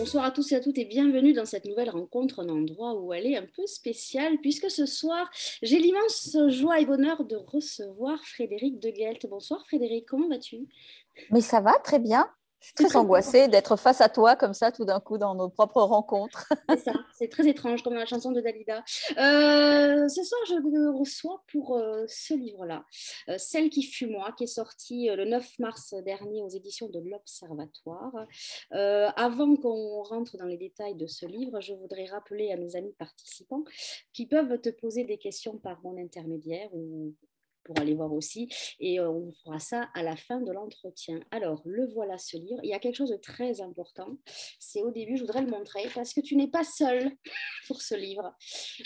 Bonsoir à tous et à toutes et bienvenue dans cette nouvelle rencontre, un endroit où elle est un peu spéciale puisque ce soir, j'ai l'immense joie et bonheur de recevoir Frédéric de Guelt. Bonsoir Frédéric, comment vas-tu? Mais ça va très bien. Je suis C'est très très angoissée d'être face à toi comme ça tout d'un coup dans nos propres rencontres. C'est ça, c'est très étrange comme dans la chanson de Dalida. Ce soir, je me reçois pour ce livre-là, Celle qui fut moi, qui est sorti le 9 mars dernier aux éditions de l'Observatoire. Avant qu'on rentre dans les détails de ce livre, je voudrais rappeler à mes amis participants qui peuvent te poser des questions par mon intermédiaire ou pour aller voir aussi, et on fera ça à la fin de l'entretien. Alors, le voilà ce livre. Il y a quelque chose de très important. C'est au début, je voudrais le montrer, parce que tu n'es pas seul pour ce livre.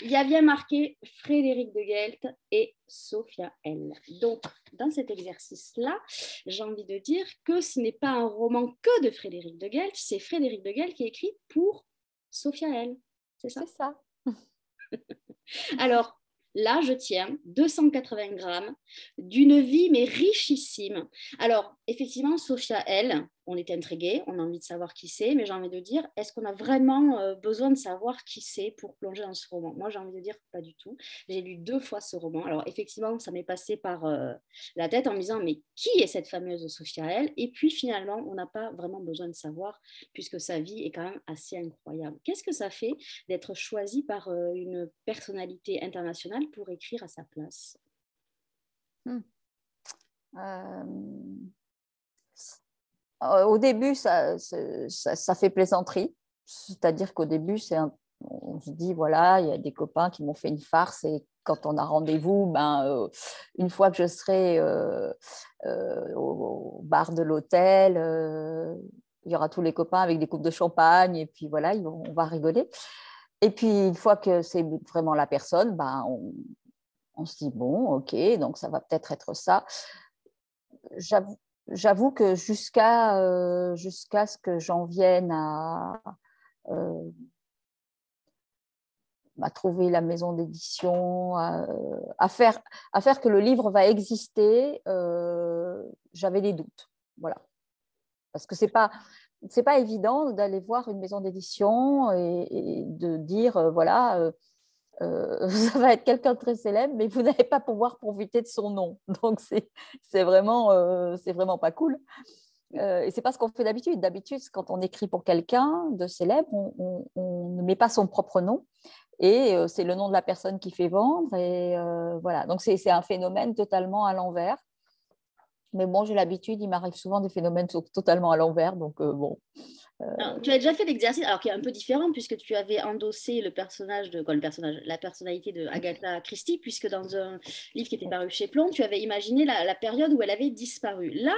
Il y a bien marqué Frédéric de Guelt et Sophia L. Donc, dans cet exercice-là, j'ai envie de dire que ce n'est pas un roman que de Frédéric de Guelt, c'est Frédéric de Guelt qui écrit pour Sophia L. C'est ça? C'est ça. Alors, là, je tiens 280 grammes d'une vie, mais richissime. Alors, effectivement, Sophia, elle, on est intrigué, on a envie de savoir qui c'est, mais j'ai envie de dire, est-ce qu'on a vraiment besoin de savoir qui c'est pour plonger dans ce roman? Moi, j'ai envie de dire pas du tout. J'ai lu 2 fois ce roman. Alors, effectivement, ça m'est passé par la tête en me disant, mais qui est cette fameuse Sophia, elle? Et puis, finalement, on n'a pas vraiment besoin de savoir, puisque sa vie est quand même assez incroyable. Qu'est-ce que ça fait d'être choisi par une personnalité internationale pour écrire à sa place? Hmm. Euh, Au début, ça fait plaisanterie. C'est-à-dire qu'au début, on se dit, voilà, il y a des copains qui m'ont fait une farce et quand on a rendez-vous, une fois que je serai au bar de l'hôtel, il y aura tous les copains avec des coupes de champagne et puis voilà, on va rigoler. Et puis, une fois que c'est vraiment la personne, on se dit, bon, ok, donc ça va peut-être être ça. J'avoue que jusqu'à ce que j'en vienne euh, à trouver la maison d'édition, à faire que le livre va exister, j'avais des doutes. Voilà. Parce que c'est pas évident d'aller voir une maison d'édition et de dire, voilà, ça va être quelqu'un de très célèbre, mais vous n'allez pas pouvoir profiter de son nom. Donc, c'est vraiment pas cool. Et c'est pas ce qu'on fait d'habitude. D'habitude, quand on écrit pour quelqu'un de célèbre, on ne met pas son propre nom. Et c'est le nom de la personne qui fait vendre. Et voilà. Donc, c'est un phénomène totalement à l'envers. Mais bon, j'ai l'habitude, il m'arrive souvent des phénomènes totalement à l'envers. Donc, bon. Alors, tu as déjà fait l'exercice, alors qui est un peu différent, puisque tu avais endossé le personnage quoi, le personnage, la personnalité de Agatha Christie, puisque dans un livre qui était paru chez Plon, tu avais imaginé la période où elle avait disparu. Là,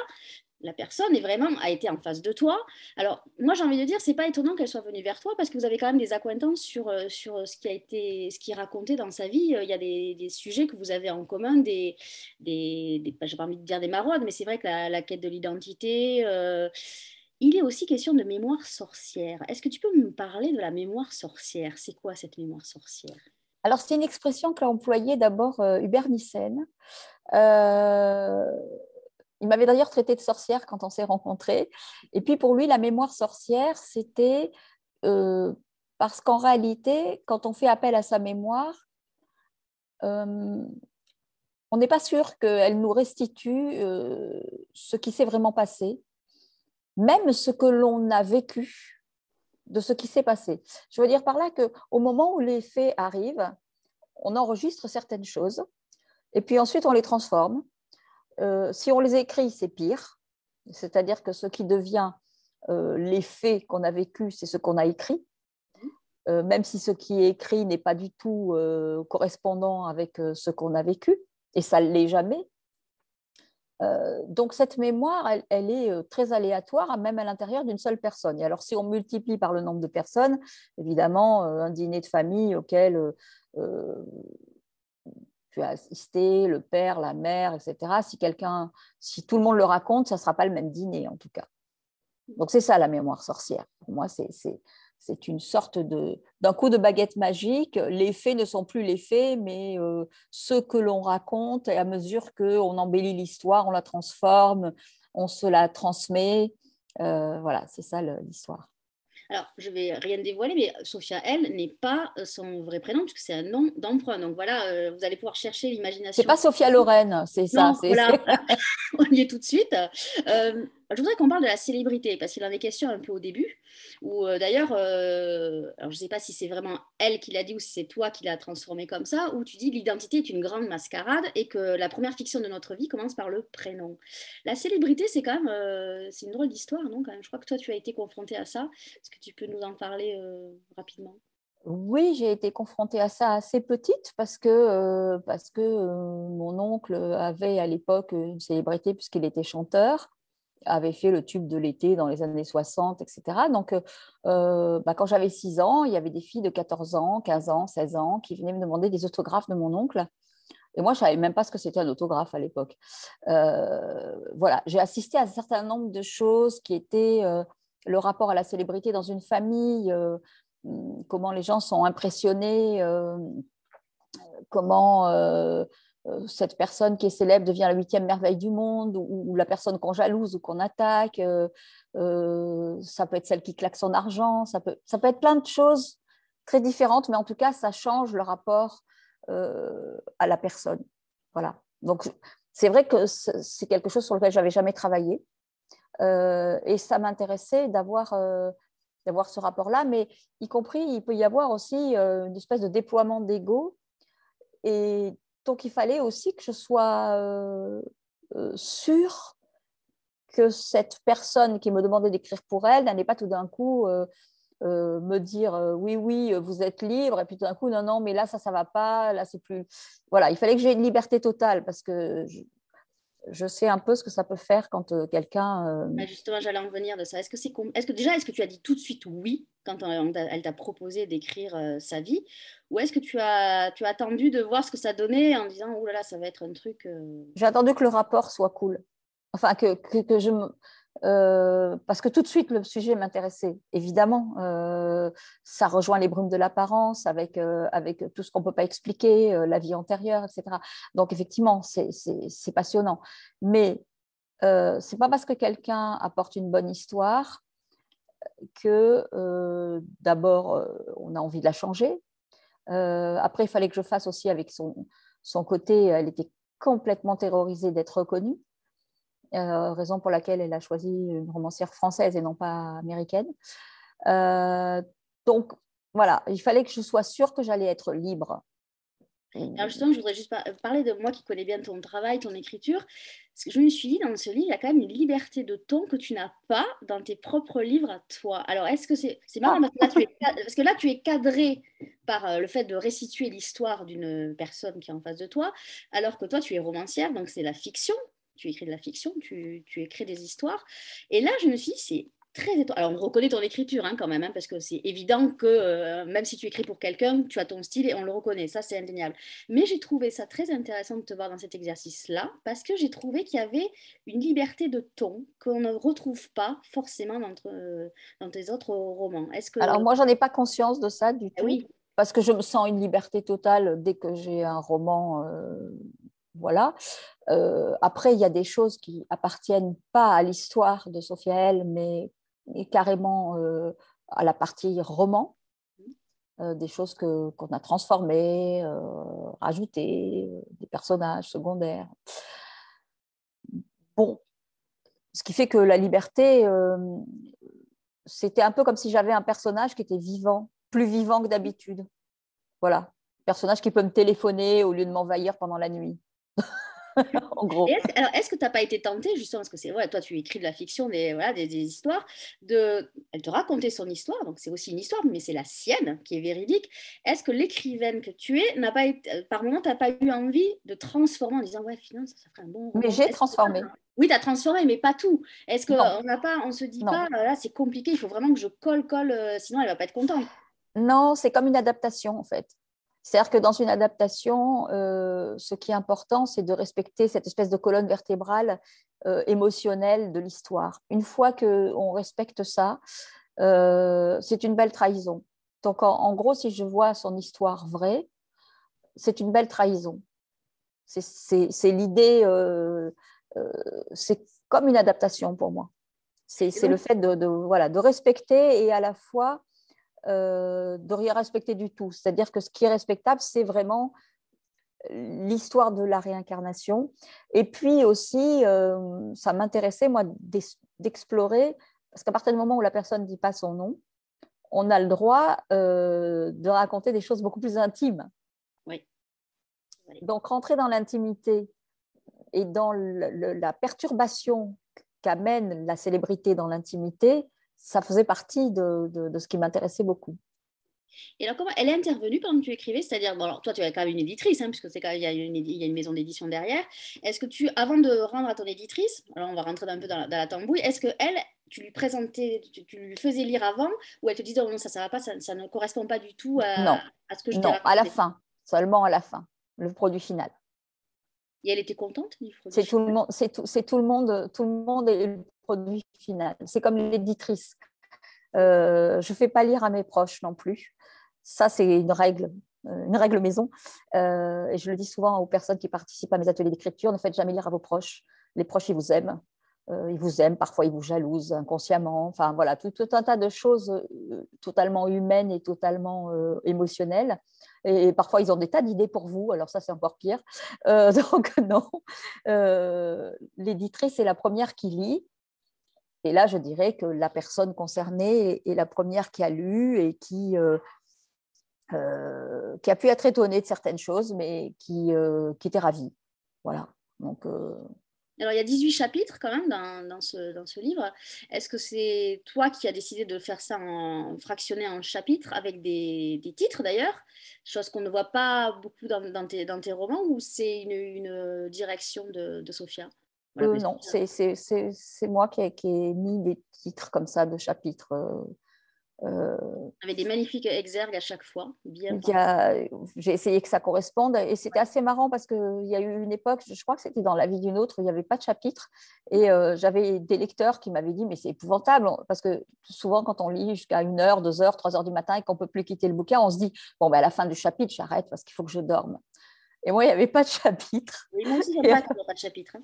la personne est vraiment a été en face de toi. Alors, moi, j'ai envie de dire, c'est pas étonnant qu'elle soit venue vers toi parce que vous avez quand même des accointances sur ce qui a été, ce qui est raconté dans sa vie. Il y a des sujets que vous avez en commun, j'ai pas envie de dire des maraudes, mais c'est vrai que la quête de l'identité. Il est aussi question de mémoire sorcière. Est-ce que tu peux me parler de la mémoire sorcière? C'est quoi cette mémoire sorcière? Alors, c'est une expression qu'a employée d'abord Hubert Nyssen. Euh, il m'avait d'ailleurs traité de sorcière quand on s'est rencontrés. Et puis pour lui, la mémoire sorcière, c'était euh, parce qu'en réalité, quand on fait appel à sa mémoire, euh, on n'est pas sûr qu'elle nous restitue ce qui s'est vraiment passé, même ce que l'on a vécu de ce qui s'est passé. Je veux dire par là qu'au moment où les faits arrivent, on enregistre certaines choses et puis ensuite on les transforme. Si on les écrit, c'est pire. C'est-à-dire que ce qui devient les faits qu'on a vécus, c'est ce qu'on a écrit, même si ce qui est écrit n'est pas du tout correspondant avec ce qu'on a vécu, et ça ne l'est jamais. Donc cette mémoire, elle est très aléatoire, même à l'intérieur d'une seule personne. Et alors si on multiplie par le nombre de personnes, évidemment, un dîner de famille auquel tu as assisté, le père, la mère, etc. Si tout le monde le raconte, ça ne sera pas le même dîner en tout cas. Donc c'est ça la mémoire sorcière. Pour moi, c'est une sorte d'un coup de baguette magique. Les faits ne sont plus les faits, mais ce que l'on raconte, et à mesure qu'on embellit l'histoire, on la transforme, on se la transmet. Voilà, c'est ça l'histoire. Alors, je vais rien dévoiler, mais Sophia, elle, n'est pas son vrai prénom, puisque c'est un nom d'emprunt. Donc voilà, vous allez pouvoir chercher C'est l'imagination. pas Sophia Loren, c'est ça. Non, voilà, on y est tout de suite. Je voudrais qu'on parle de la célébrité, parce qu'il en est question un peu au début, où d'ailleurs, alors je ne sais pas si c'est vraiment elle qui l'a dit ou si c'est toi qui l'as transformé comme ça, où tu dis que l'identité est une grande mascarade et que la première fiction de notre vie commence par le prénom. La célébrité, c'est quand même, c'est une drôle d'histoire, non, quand même. Je crois que toi, tu as été confronté à ça. Est-ce que tu peux nous en parler rapidement? Oui, j'ai été confrontée à ça assez petite parce que mon oncle avait à l'époque une célébrité puisqu'il était chanteur, avait fait le tube de l'été dans les années 60, etc. Donc, quand j'avais 6 ans, il y avait des filles de 14 ans, 15 ans, 16 ans qui venaient me demander des autographes de mon oncle. Et moi, je ne savais même pas ce que c'était un autographe à l'époque. Voilà, j'ai assisté à un certain nombre de choses qui étaient le rapport à la célébrité dans une famille, comment les gens sont impressionnés, comment cette personne qui est célèbre devient la 8e merveille du monde, ou la personne qu'on jalouse ou qu'on attaque. Ça peut être celle qui claque son argent, ça peut être plein de choses très différentes, mais en tout cas, ça change le rapport à la personne. Voilà. Donc, c'est vrai que c'est quelque chose sur lequel je n'avais jamais travaillé. Et ça m'intéressait d'avoir ce rapport-là, mais y compris, il peut y avoir aussi une espèce de déploiement d'ego. Et donc, il fallait aussi que je sois sûre que cette personne qui me demandait d'écrire pour elle n'allait pas tout d'un coup me dire oui, oui, vous êtes libre, et puis tout d'un coup, non, non, mais là, ça va pas, là, c'est plus. Voilà, il fallait que j'ai une liberté totale parce que je sais un peu ce que ça peut faire quand quelqu'un. Ah, justement, j'allais en venir de ça. Est-ce que déjà, est-ce que tu as dit tout de suite oui quand elle t'a proposé d'écrire sa vie, ou est-ce que tu as attendu de voir ce que ça donnait en disant oh là là, ça va être un truc. J'ai attendu que le rapport soit cool. Enfin, que je me. Parce que tout de suite, le sujet m'intéressait, évidemment. Ça rejoint les brumes de l'apparence avec tout ce qu'on ne peut pas expliquer, la vie antérieure, etc. Donc, effectivement, c'est passionnant. Mais ce n'est pas parce que quelqu'un apporte une bonne histoire que, d'abord, on a envie de la changer. Après, il fallait que je fasse aussi avec son côté. Elle était complètement terrorisée d'être reconnue. Raison pour laquelle elle a choisi une romancière française et non pas américaine. Euh, donc, voilà, il fallait que je sois sûre que j'allais être libre. Alors justement, je voudrais juste parler de moi qui connais bien ton travail, ton écriture. Parce que je me suis dit, dans ce livre, il y a quand même une liberté de ton que tu n'as pas dans tes propres livres à toi. Alors, est-ce que c'est marrant Ah, parce que là, tu es cadré par le fait de restituer l'histoire d'une personne qui est en face de toi, alors que toi, tu es romancière, donc c'est la fiction. Tu écris de la fiction, tu écris des histoires. Et là, je me suis dit, c'est très étonnant. Alors, on reconnaît ton écriture quand même, parce que c'est évident que même si tu écris pour quelqu'un, tu as ton style et on le reconnaît. Ça, c'est indéniable. Mais j'ai trouvé ça très intéressant de te voir dans cet exercice-là, parce que j'ai trouvé qu'il y avait une liberté de ton qu'on ne retrouve pas forcément dans tes autres romans. Est-ce alors, que... moi, j'en ai pas conscience de ça du Ah tout, oui, parce que je me sens une liberté totale dès que j'ai un roman. Voilà. Après, il y a des choses qui appartiennent pas à l'histoire de Sophia L, mais carrément à la partie roman. Des choses qu'on a transformées, rajoutées, des personnages secondaires. Bon, ce qui fait que la liberté, c'était un peu comme si j'avais un personnage qui était vivant, plus vivant que d'habitude. Voilà, personnage qui peut me téléphoner au lieu de m'envahir pendant la nuit, en et gros. alors, est-ce que tu n'as pas été tentée, justement, parce que c'est vrai, toi, tu écris de la fiction, voilà, des histoires, elle te racontait son histoire, donc c'est aussi une histoire, mais c'est la sienne qui est véridique. Est-ce que l'écrivaine que tu es, n'a pas été, par moment, tu n'as pas eu envie de transformer en disant, ouais, finalement, ça ferait un bon Mais roman? j'ai transformé. Oui, tu as transformé, mais pas tout. Est-ce Non, qu'on n'a pas, on se dit non. pas, là, c'est compliqué, il faut vraiment que je colle, sinon elle va pas être contente. Non, c'est comme une adaptation, en fait. C'est-à-dire que dans une adaptation, ce qui est important, c'est de respecter cette espèce de colonne vertébrale émotionnelle de l'histoire. Une fois qu'on respecte ça, c'est une belle trahison. Donc, en gros, si je vois son histoire vraie, c'est une belle trahison. C'est l'idée, c'est comme une adaptation pour moi. C'est le fait voilà, de respecter et à la fois de rien respecter du tout. C'est-à-dire que ce qui est respectable, c'est vraiment l'histoire de la réincarnation. Et puis aussi, ça m'intéressait, moi, d'explorer, parce qu'à partir du moment où la personne ne dit pas son nom, on a le droit de raconter des choses beaucoup plus intimes. Oui. Oui. Donc, rentrer dans l'intimité et dans la perturbation qu'amène la célébrité dans l'intimité, ça faisait partie de ce qui m'intéressait beaucoup. Et alors, comment elle est intervenue pendant que tu écrivais? C'est-à-dire, bon, alors, toi, tu es quand même une éditrice, hein, puisque il y a une maison d'édition derrière. Est-ce que avant de rendre à ton éditrice, alors on va rentrer un peu dans la tambouille, est-ce que elle, tu lui présentais, tu lui faisais lire avant, ou elle te disait, oh non, ça va pas, ça ne correspond pas du tout Non, à ce que je t'ai non, à la raconté? fin, seulement à la fin, le produit final. Et elle était contente du produit C'est tout final? le monde, c'est tout le monde est le produit final. C'est comme l'éditrice. Je ne fais pas lire à mes proches non plus. Ça, c'est une règle maison. Et je le dis souvent aux personnes qui participent à mes ateliers d'écriture, ne faites jamais lire à vos proches. Les proches, ils vous aiment. Ils vous aiment, parfois ils vous jalousent inconsciemment. Enfin, voilà, tout un tas de choses totalement humaines et totalement émotionnelles. Et parfois, ils ont des tas d'idées pour vous. Alors ça, c'est encore pire. Donc, non. L'éditrice est la première qui lit. Et là, je dirais que la personne concernée est la première qui a lu et qui a pu être étonnée de certaines choses, mais qui était ravie. Voilà. Donc, Alors, il y a 18 chapitres quand même dans ce livre. Est-ce que c'est toi qui as décidé de faire ça fractionné en chapitres avec des titres d'ailleurs, chose qu'on ne voit pas beaucoup dans tes romans, ou c'est une direction de Sophia? Voilà, non, c'est moi qui ai mis des titres comme ça de chapitres. avec des magnifiques exergues à chaque fois, bien pensé. J'ai essayé que ça corresponde et c'était assez marrant parce qu'il y a eu une époque, je crois que c'était dans La vie d'une autre, où il n'y avait pas de chapitre et j'avais des lecteurs qui m'avaient dit mais c'est épouvantable parce que souvent quand on lit jusqu'à 1h, 2h, 3h du matin et qu'on ne peut plus quitter le bouquin, on se dit bon ben à la fin du chapitre j'arrête parce qu'il faut que je dorme. Et moi il n'y avait pas de chapitre. Oui, moi aussi, j'aime Et pas qu'il n'y a pas de chapitre. Hein.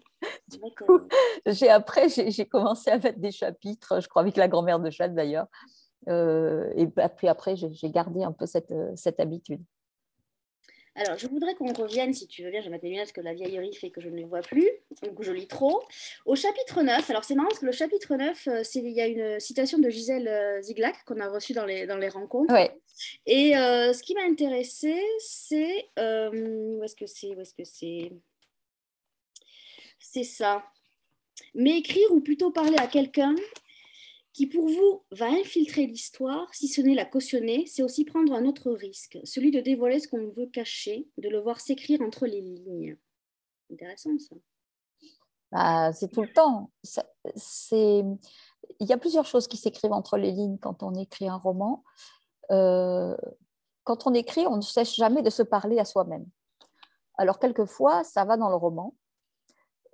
C'est vrai que... j'ai commencé à mettre des chapitres, je crois avec la grand-mère de Chad d'ailleurs. Et puis après, j'ai gardé un peu cette habitude. Alors, je voudrais qu'on revienne, si tu veux bien, j'ai ma lunettes parce que la vieillerie fait que je ne les vois plus, donc je lis trop. Au chapitre 9, alors c'est marrant parce que le chapitre 9, il y a une citation de Gisèle Ziglac qu'on a reçue dans les rencontres. Ouais. Et ce qui m'a intéressée, c'est... où est-ce que c'est? Où est-ce que c'est? C'est ça. Mais écrire ou plutôt parler à quelqu'un qui pour vous va infiltrer l'histoire, si ce n'est la cautionner, c'est aussi prendre un autre risque, celui de dévoiler ce qu'on veut cacher, de le voir s'écrire entre les lignes. Intéressant ça. Bah, c'est tout le temps. Il y a plusieurs choses qui s'écrivent entre les lignes quand on écrit un roman. Quand on écrit, on ne cesse jamais de se parler à soi-même. Alors, quelquefois, ça va dans le roman,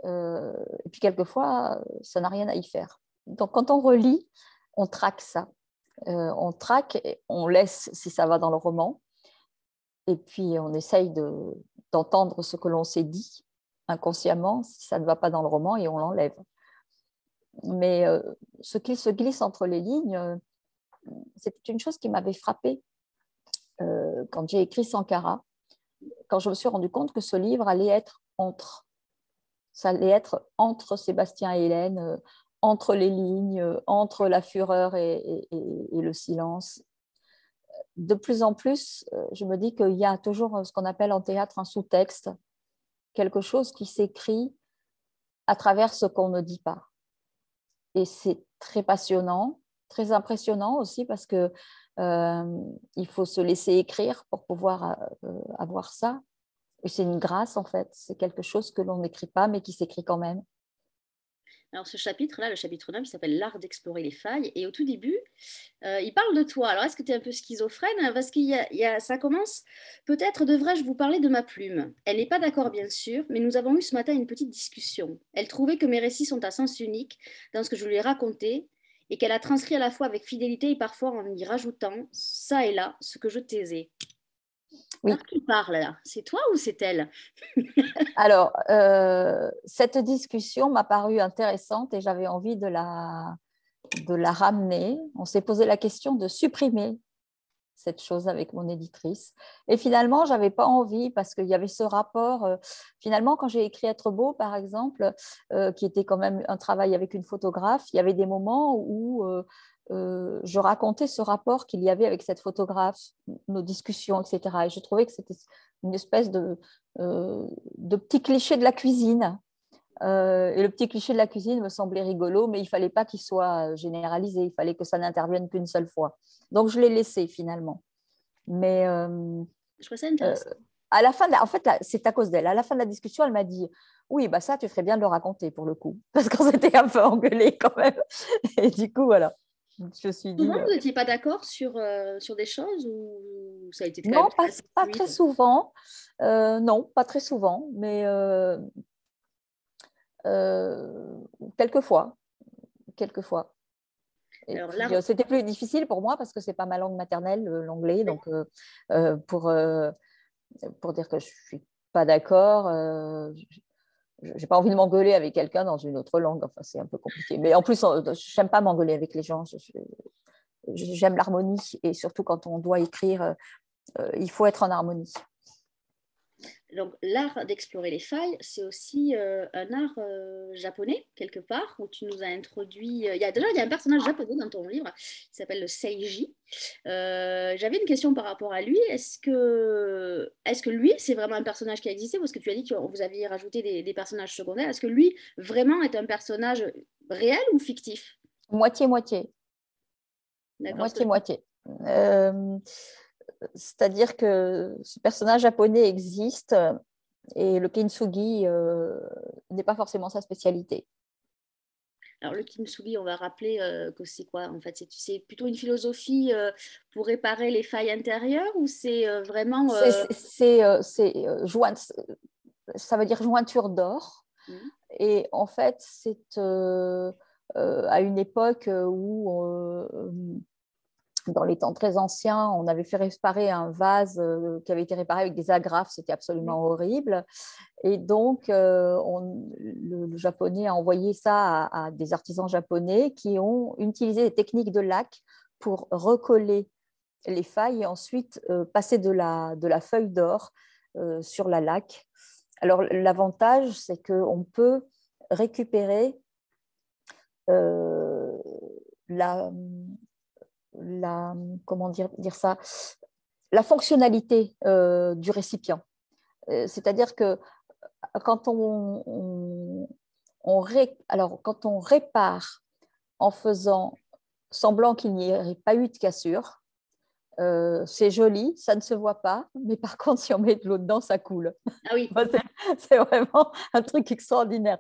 et puis quelquefois, ça n'a rien à y faire. Donc, quand on relit, on traque ça. On traque, on laisse si ça va dans le roman, et puis on essaye d'entendre ce que l'on s'est dit inconsciemment si ça ne va pas dans le roman et on l'enlève. Mais ce qu'il se glisse entre les lignes, c'est une chose qui m'avait frappée quand j'ai écrit Sankara, quand je me suis rendu compte que ce livre allait être ça allait être entre Sébastien et Hélène, entre les lignes, entre la fureur et le silence. De plus en plus, je me dis qu'il y a toujours ce qu'on appelle en théâtre un sous-texte, quelque chose qui s'écrit à travers ce qu'on ne dit pas. Et c'est très passionnant, très impressionnant aussi parce que il faut se laisser écrire pour pouvoir avoir ça. Et c'est une grâce en fait, c'est quelque chose que l'on n'écrit pas mais qui s'écrit quand même. Alors ce chapitre-là, le chapitre 9, il s'appelle L'art d'explorer les failles. Et au tout début, il parle de toi. Alors est-ce que tu es un peu schizophrène? Parce ça commence, peut-être devrais-je vous parler de ma plume. Elle n'est pas d'accord bien sûr, mais nous avons eu ce matin une petite discussion. Elle trouvait que mes récits sont à sens unique dans ce que je lui ai raconté et qu'elle a transcrit à la fois avec fidélité et parfois en y rajoutant, ça et là, ce que je taisais. Oui. Alors qui parle là? C'est toi ou c'est elle? Alors, cette discussion m'a paru intéressante et j'avais envie de la de la ramener. On s'est posé la question de supprimer cette chose avec mon éditrice. Et finalement, je n'avais pas envie parce qu'il y avait ce rapport. Finalement, quand j'ai écrit Être beau, par exemple, qui était quand même un travail avec une photographe, il y avait des moments où je racontais ce rapport qu'il y avait avec cette photographe, nos discussions, etc. Et je trouvais que c'était une espèce de petit cliché de la cuisine. Et le petit cliché de la cuisine me semblait rigolo, mais il ne fallait pas qu'il soit généralisé, il fallait que ça n'intervienne qu'une seule fois. Donc, je l'ai laissé finalement. Mais Je trouve ça intéressant. à la fin, en fait, là, c'est à cause d'elle. À la fin de la discussion, elle m'a dit oui, bah ça, tu ferais bien de le raconter pour le coup, parce qu'on s'était un peu engueulé quand même. Et du coup, voilà. Je me suis dit. Souvent, vous n'étiez pas d'accord sur des choses ou ça a été quand même Non, assez pas très fluide? souvent. Non, pas très souvent, mais euh, quelquefois. Quelquefois. Et Alors puis, là, c'était plus difficile pour moi parce que c'est pas ma langue maternelle, l'anglais. Donc, euh, pour, euh, pour dire que je suis pas d'accord, j'ai pas envie de m'engueuler avec quelqu'un dans une autre langue. Enfin, c'est un peu compliqué. Mais en plus, j'aime pas m'engueuler avec les gens. J'aime l'harmonie et surtout quand on doit écrire, il faut être en harmonie. donc, l'art d'explorer les failles, c'est aussi un art japonais, quelque part, où tu nous as introduit. Il y a un personnage japonais dans ton livre qui s'appelle le Seiji. J'avais une question par rapport à lui. Est-ce que lui, c'est vraiment un personnage qui a existé? Parce que tu as dit que vous aviez rajouté des personnages secondaires. Est-ce que lui, vraiment, est un personnage réel ou fictif? Moitié-moitié. D'accord. Moitié-moitié. C'est-à-dire que ce personnage japonais existe et le kintsugi n'est pas forcément sa spécialité. Alors, le kintsugi, on va rappeler que c'est quoi en fait? C'est plutôt une philosophie pour réparer les failles intérieures ou c'est vraiment. Ça veut dire jointure d'or. Hmm. Et en fait, c'est à une époque où, dans les temps très anciens, on avait fait réparer un vase qui avait été réparé avec des agrafes, c'était absolument horrible. Et donc, le japonais a envoyé ça à des artisans japonais qui ont utilisé des techniques de laque pour recoller les failles et ensuite passer de la feuille d'or sur la laque. Alors, l'avantage, c'est qu'on peut récupérer euh, la, comment dire ça, la fonctionnalité du récipient. C'est-à-dire que quand alors, quand on répare en faisant semblant qu'il n'y ait pas eu de cassure, c'est joli, ça ne se voit pas, mais par contre, si on met de l'eau dedans, ça coule. Ah oui. C'est vraiment un truc extraordinaire.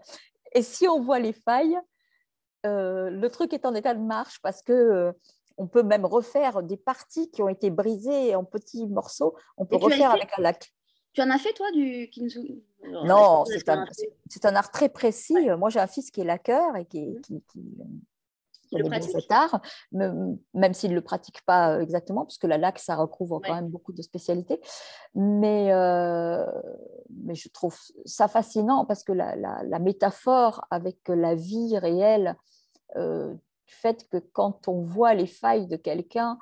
Et si on voit les failles, le truc est en état de marche parce que on peut même refaire des parties qui ont été brisées en petits morceaux. On peut Et refaire avec la laque. tu en as fait toi du kintsugi? Alors, est-ce Non, que tu en as fait? c'est un art très précis. Ouais. Moi, j'ai un fils qui est laqueur et Mhm. qui Tu le connaît bien pratiques? cet art, même s'il ne le pratique pas exactement, puisque la laque, ça recouvre quand Ouais. même beaucoup de spécialités. Mais je trouve ça fascinant parce que la métaphore avec la vie réelle, du fait que quand on voit les failles de quelqu'un,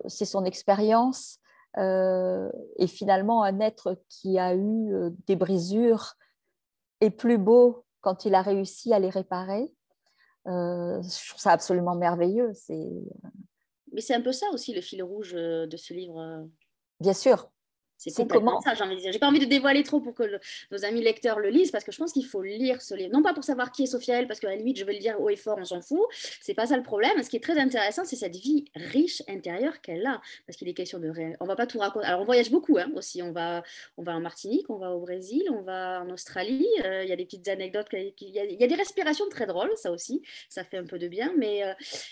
c'est son expérience. Et finalement, un être qui a eu des brisures est plus beau quand il a réussi à les réparer. Je trouve ça absolument merveilleux. Mais c'est un peu ça aussi le fil rouge de ce livre. Bien sûr, C'est c'est complètement comment. ça, j'ai envie de dire. J'ai pas envie de dévoiler trop pour que nos amis lecteurs le lisent, parce que je pense qu'il faut lire ce livre. Non pas pour savoir qui est Sophia L, parce qu'à la limite, je vais le dire haut et fort, on s'en fout. C'est pas ça le problème. Ce qui est très intéressant, c'est cette vie riche intérieure qu'elle a. Parce qu'il est question de. On va pas tout raconter. Alors, on voyage beaucoup hein, aussi. On va en Martinique, on va au Brésil, on va en Australie. Il y a des petites anecdotes. Il y a des respirations très drôles, ça aussi. Ça fait un peu de bien. Mais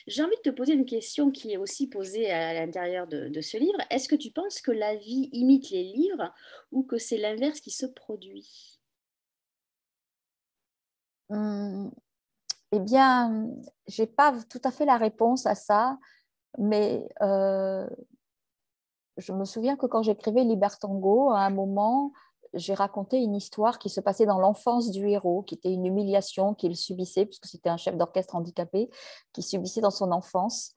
j'ai envie de te poser une question qui est aussi posée à l'intérieur de ce livre. Est-ce que tu penses que la vie imite les livres ou que c'est l'inverse qui se produit? Hum, Eh bien, je n'ai pas tout à fait la réponse à ça, mais je me souviens que quand j'écrivais Libertango, à un moment, j'ai raconté une histoire qui se passait dans l'enfance du héros, qui était une humiliation qu'il subissait, puisque c'était un chef d'orchestre handicapé, qui subissait dans son enfance.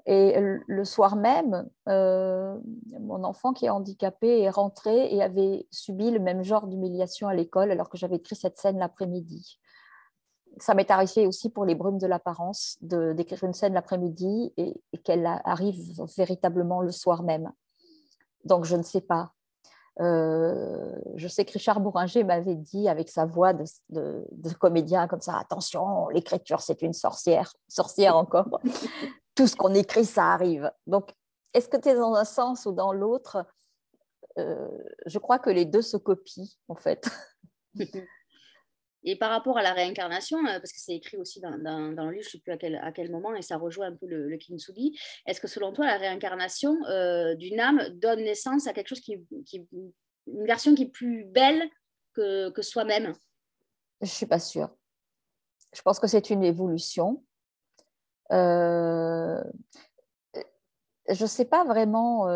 Et le soir même, mon enfant qui est handicapé est rentré et avait subi le même genre d'humiliation à l'école alors que j'avais écrit cette scène l'après-midi. Ça m'est arrivé aussi pour Les Brumes de l'apparence d'écrire une scène l'après-midi et qu'elle arrive véritablement le soir même. Donc je ne sais pas. Je sais que Richard Bourringer m'avait dit avec sa voix de comédien comme ça, attention, l'écriture c'est une sorcière encore. Tout ce qu'on écrit, ça arrive. Donc, est-ce que tu es dans un sens ou dans l'autre? Je crois que les deux se copient, en fait. Et par rapport à la réincarnation, parce que c'est écrit aussi dans le livre, je ne sais plus à quel moment, et ça rejoint un peu le kintsugi, est-ce que selon toi, la réincarnation d'une âme donne naissance à quelque chose une version qui est plus belle que soi-même? Je ne suis pas sûre. Je pense que c'est une évolution. Je ne sais pas vraiment.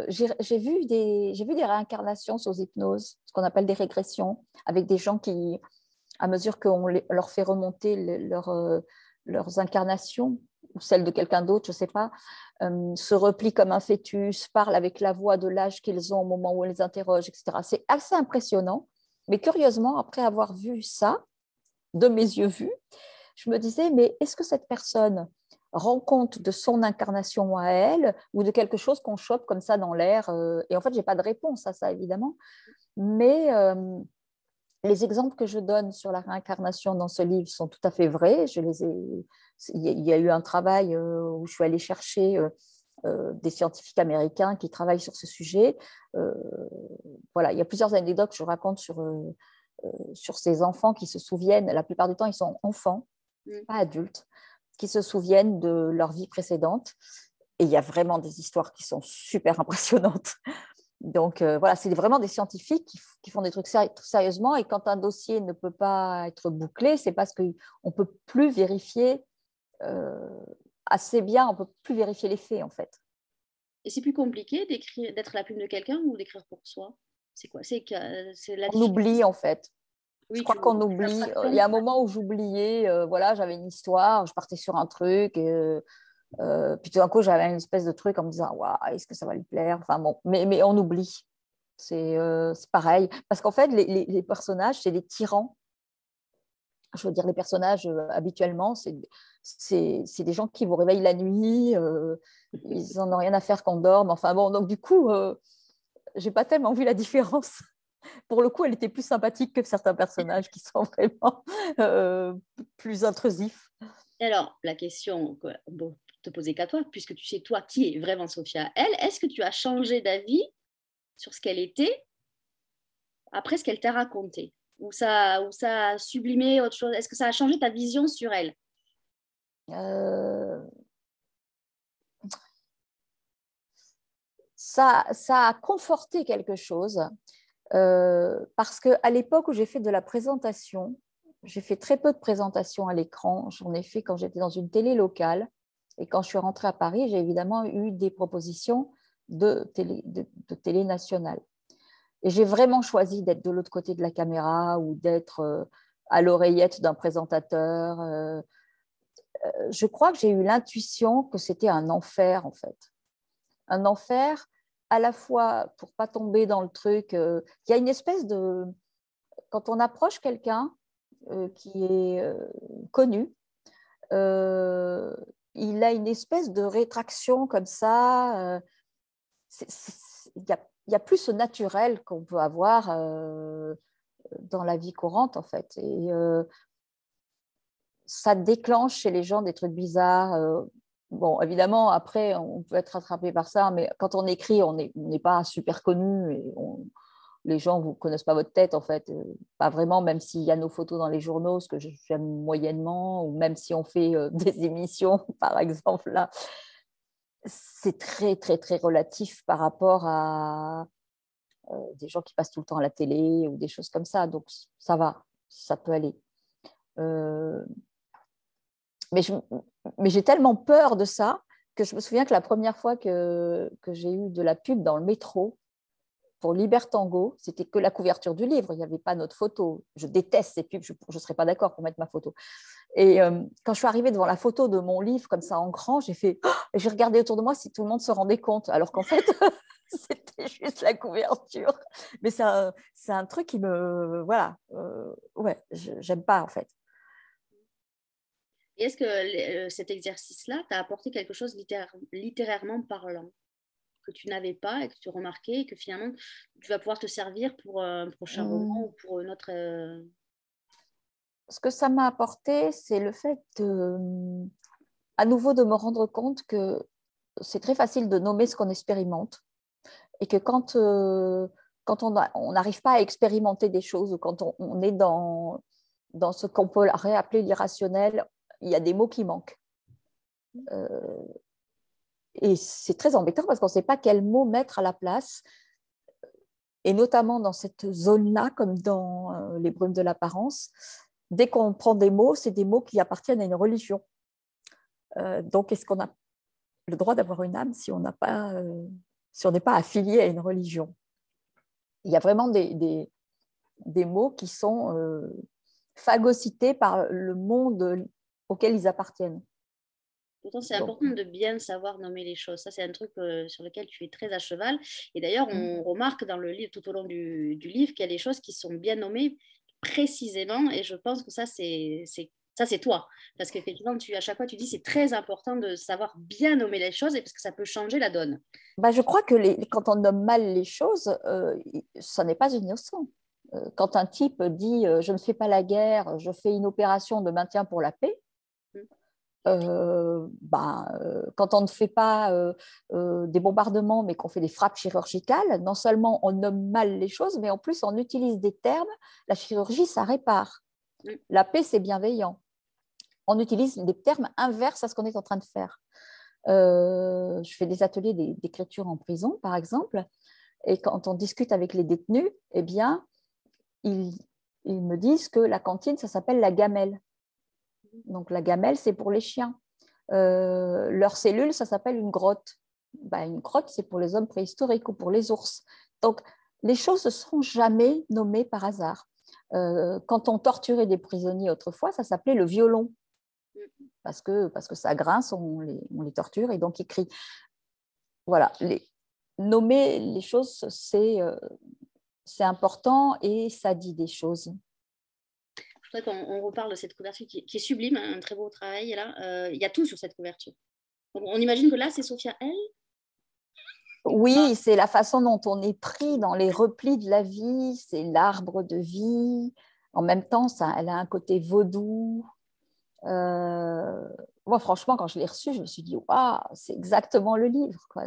J'ai vu des réincarnations sous hypnose, ce qu'on appelle des régressions, avec des gens qui, à mesure qu'on leur fait remonter leurs incarnations, ou celles de quelqu'un d'autre, je ne sais pas, se replient comme un fœtus, parlent avec la voix de l'âge qu'ils ont au moment où on les interroge, etc. C'est assez impressionnant. Mais curieusement, après avoir vu ça, de mes yeux vus, je me disais, mais est-ce que cette personne rend compte de son incarnation à elle ou de quelque chose qu'on chope comme ça dans l'air? Et en fait, je n'ai pas de réponse à ça, évidemment. Mais les exemples que je donne sur la réincarnation dans ce livre sont tout à fait vrais. Il y a eu un travail où je suis allée chercher des scientifiques américains qui travaillent sur ce sujet. Voilà, il y a plusieurs anecdotes que je raconte sur ces enfants qui se souviennent. La plupart du temps, ils sont enfants, pas adultes, qui se souviennent de leur vie précédente. Et il y a vraiment des histoires qui sont super impressionnantes. Donc voilà, c'est vraiment des scientifiques qui font des trucs sérieusement. Et quand un dossier ne peut pas être bouclé, c'est parce qu'on ne peut plus vérifier assez bien, on ne peut plus vérifier les faits en fait. Et c'est plus compliqué d'être la plume de quelqu'un ou d'écrire pour soi? C'est quoi? C'est la On difficulté. oublie en fait. Je Oui, crois qu'on oublie. Il y a un moment où j'oubliais, voilà, j'avais une histoire, je partais sur un truc, puis tout d'un coup, j'avais une espèce de truc en me disant, waouh, est-ce que ça va lui plaire? Enfin bon, mais on oublie. C'est pareil. Parce qu'en fait, les personnages, c'est des tyrans. Je veux dire, les personnages, habituellement, c'est des gens qui vous réveillent la nuit, ils n'en ont rien à faire qu'on dorme. Enfin bon, donc du coup, j'ai pas tellement vu la différence. Pour le coup, elle était plus sympathique que certains personnages qui sont vraiment plus intrusifs. Et alors, la question qu'on peut te poser qu'à toi, puisque tu sais, toi, qui est vraiment Sophia, elle, est-ce que tu as changé d'avis sur ce qu'elle était après ce qu'elle t'a raconté? Ou ça a sublimé autre chose? Est-ce que ça a changé ta vision sur elle? Euh, ça a conforté quelque chose parce qu'à l'époque où j'ai fait de la présentation, j'ai fait très peu de présentations à l'écran. J'en ai fait quand j'étais dans une télé locale. Et quand je suis rentrée à Paris, j'ai évidemment eu des propositions de télé nationale. Et j'ai vraiment choisi d'être de l'autre côté de la caméra ou d'être à l'oreillette d'un présentateur. Je crois que j'ai eu l'intuition que c'était un enfer, en fait. Un enfer à la fois pour pas tomber dans le truc. Il y a une espèce de... Quand on approche quelqu'un qui est connu, euh, il a une espèce de rétraction comme ça. Il y a plus ce naturel qu'on peut avoir dans la vie courante, en fait. Et ça déclenche chez les gens des trucs bizarres. Bon, évidemment, après, on peut être attrapé par ça, mais quand on écrit, on n'est pas super connu et les gens ne connaissent pas votre tête, en fait. Pas vraiment, même s'il y a nos photos dans les journaux, ce que j'aime moyennement, ou même si on fait des émissions, par exemple, là, c'est très, très, très relatif par rapport à des gens qui passent tout le temps à la télé ou des choses comme ça. Donc, ça va, ça peut aller. Euh, mais j'ai tellement peur de ça que je me souviens que la première fois que j'ai eu de la pub dans le métro, pour Libertango, c'était que la couverture du livre, il n'y avait pas notre photo. Je déteste ces pubs, je ne serais pas d'accord pour mettre ma photo. Et quand je suis arrivée devant la photo de mon livre, comme ça en grand, j'ai fait, oh, j'ai regardé autour de moi si tout le monde se rendait compte, alors qu'en fait, c'était juste la couverture. Mais c'est un truc qui me, voilà, ouais, j'aime pas en fait. Et est-ce que cet exercice-là t'a apporté quelque chose littérairement parlant que tu n'avais pas et que tu remarquais et que finalement tu vas pouvoir te servir pour un prochain roman ou pour une autre. Ce que ça m'a apporté, c'est le fait à nouveau de me rendre compte que c'est très facile de nommer ce qu'on expérimente et que quand on n'arrive pas à expérimenter des choses ou quand on est dans ce qu'on peut appeler l'irrationnel, il y a des mots qui manquent. Et c'est très embêtant parce qu'on ne sait pas quel mot mettre à la place. Et notamment dans cette zone-là, comme dans les brumes de l'apparence, dès qu'on prend des mots, c'est des mots qui appartiennent à une religion. Donc, est-ce qu'on a le droit d'avoir une âme si on n'a pas, si on n'est pas affilié à une religion? Il y a vraiment des mots qui sont phagocytés par le monde auquel ils appartiennent. Pourtant, c'est important de bien savoir nommer les choses. Ça, c'est un truc sur lequel tu es très à cheval. Et d'ailleurs, on remarque dans le livre, tout au long du livre, qu'il y a des choses qui sont bien nommées précisément. Et je pense que ça, c'est toi. Parce qu'effectivement, à chaque fois, tu dis c'est très important de savoir bien nommer les choses et parce que ça peut changer la donne. Bah, je crois que quand on nomme mal les choses, ça n'est pas innocent. Quand un type dit je ne fais pas la guerre, je fais une opération de maintien pour la paix, quand on ne fait pas des bombardements, mais qu'on fait des frappes chirurgicales, non seulement on nomme mal les choses, mais en plus on utilise des termes. La chirurgie, ça répare. La paix, c'est bienveillant. On utilise des termes inverses à ce qu'on est en train de faire. Je fais des ateliers d'écriture en prison, par exemple, et quand on discute avec les détenus, eh bien, ils me disent que la cantine, ça s'appelle la gamelle. Donc, la gamelle, c'est pour les chiens. Leur cellule, ça s'appelle une grotte. Une grotte, c'est pour les hommes préhistoriques ou pour les ours. Donc, les choses ne sont jamais nommées par hasard. Quand on torturait des prisonniers autrefois, ça s'appelait le violon. Parce que ça grince, on les torture et donc ils crient. Voilà, nommer les choses, c'est important et ça dit des choses. Je voudrais qu'on reparle de cette couverture qui est sublime, hein, un très beau travail. Et là, il y a tout sur cette couverture. Donc, on imagine que là, c'est Sophia L. Oui, c'est la façon dont on est pris dans les replis de la vie, c'est l'arbre de vie. En même temps, elle a un côté vaudou. Moi, franchement, quand je l'ai reçu, je me suis dit, waouh, c'est exactement le livre, quoi.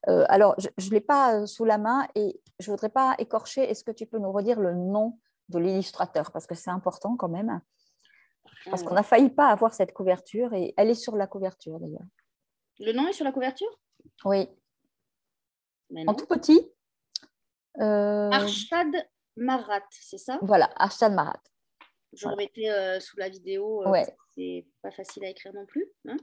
Alors, je ne l'ai pas sous la main et je ne voudrais pas écorcher. Est-ce que tu peux nous redire le nom de l'illustrateur? Parce que c'est important quand même. Parce qu'on n'a failli pas avoir cette couverture et elle est sur la couverture d'ailleurs. Le nom est sur la couverture? Oui. En tout petit. Arshad Marat, c'est ça? Voilà, Arshad Marat. Je remettais sous la vidéo, ouais. C'est pas facile à écrire non plus. Hein,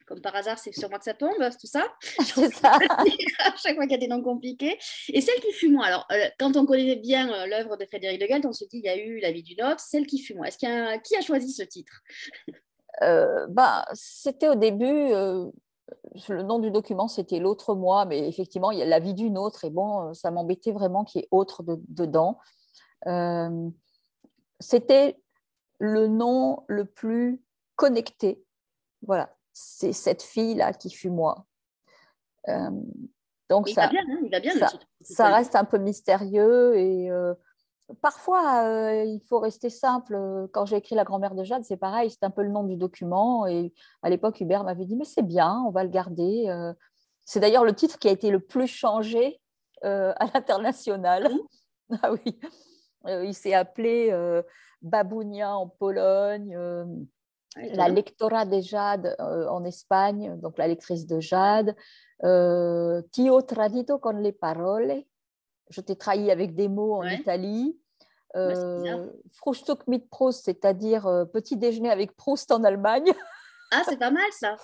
comme par hasard, c'est sur moi que ça tombe, tout ça. C'est ça. À chaque fois qu'il y a des noms compliqués. Et Celle qui fut moi, alors, quand on connaît bien l'œuvre de Frédéric de Guelt, on se dit il y a eu La vie d'une autre, Celle qui fut moi. Qui a choisi ce titre? C'était au début, le nom du document, c'était L'autre moi, mais effectivement, il y a La vie d'une autre, et bon, ça m'embêtait vraiment qu'il y ait autre dedans. C'était le nom le plus connecté. Voilà, c'est cette fille-là qui fut moi. Donc il va bien, hein, il va bien. Ça reste un peu mystérieux et parfois il faut rester simple. Quand j'ai écrit La grand-mère de Jade, c'est pareil, c'est un peu le nom du document et à l'époque Hubert m'avait dit mais c'est bien, on va le garder. C'est d'ailleurs le titre qui a été le plus changé à l'international. Ah oui, il s'est appelé Babounia en Pologne. La lectora de Jade en Espagne, donc la lectrice de Jade. Ti ho tradito con le parole, je t'ai trahi avec des mots en Italie. Frühstück mit Proust, c'est-à-dire petit déjeuner avec Proust en Allemagne. Ah, c'est pas mal ça.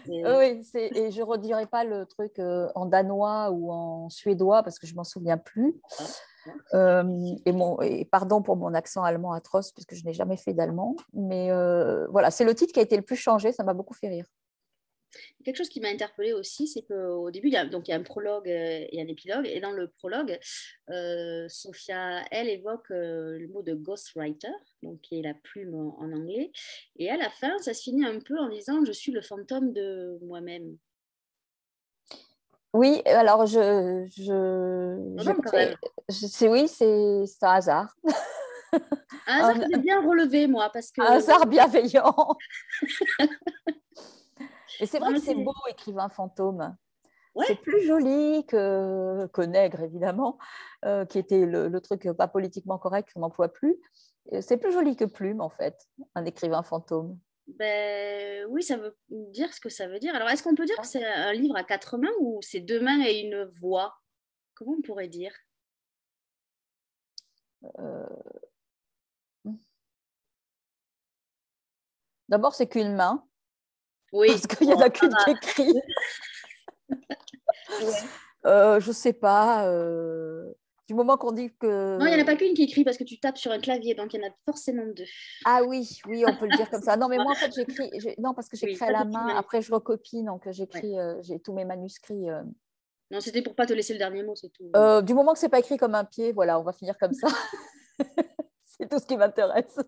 Oui, et je ne redirai pas le truc en danois ou en suédois parce que je ne m'en souviens plus. Et pardon pour mon accent allemand atroce, puisque je n'ai jamais fait d'allemand. Mais voilà, c'est le titre qui a été le plus changé, ça m'a beaucoup fait rire. Quelque chose qui m'a interpellée aussi, c'est qu'au début, il y a un prologue et un épilogue. Et dans le prologue, Sophia, elle évoque le mot de ghostwriter, donc qui est la plume en anglais. Et à la fin, ça se finit un peu en disant je suis le fantôme de moi-même. Oui, alors Non, j'ai non, quand même. oui, c'est un hasard. Un hasard Un, que j'ai bien relevé, moi, parce un que. hasard bienveillant. Mais c'est Non, vrai mais que c'est beau, écrivain fantôme. C'est ouais, plus joli que Nègre, évidemment, qui était le truc pas politiquement correct qu'on n'emploie plus. C'est plus joli que Plume, en fait, un écrivain fantôme. ben, oui, ça veut dire ce que ça veut dire. Alors, est-ce qu'on peut dire que c'est un livre à quatre mains ou c'est deux mains et une voix? Comment on pourrait dire? Euh, D'abord, c'est qu'une main, parce Oui, qu'il n'y en bon, a ça qu'une qui va. écrit. Ouais. Je ne sais pas. Du moment qu'on dit Non, il n'y en a que... pas qu'une qui écrit parce que tu tapes sur un clavier, donc il y en a forcément deux. Ah oui, oui, on peut le dire comme ça. Non, mais Excuse-moi. moi, en fait, j'écris... Non, parce que Oui, j'écris à ça la c'est une main. manip. Après, je recopie, donc Ouais. j'écris... j'ai tous mes manuscrits. Non, c'était pour pas te laisser le dernier mot, c'est tout. Du moment que c'est pas écrit comme un pied, voilà, on va finir comme ça. C'est tout ce qui m'intéresse.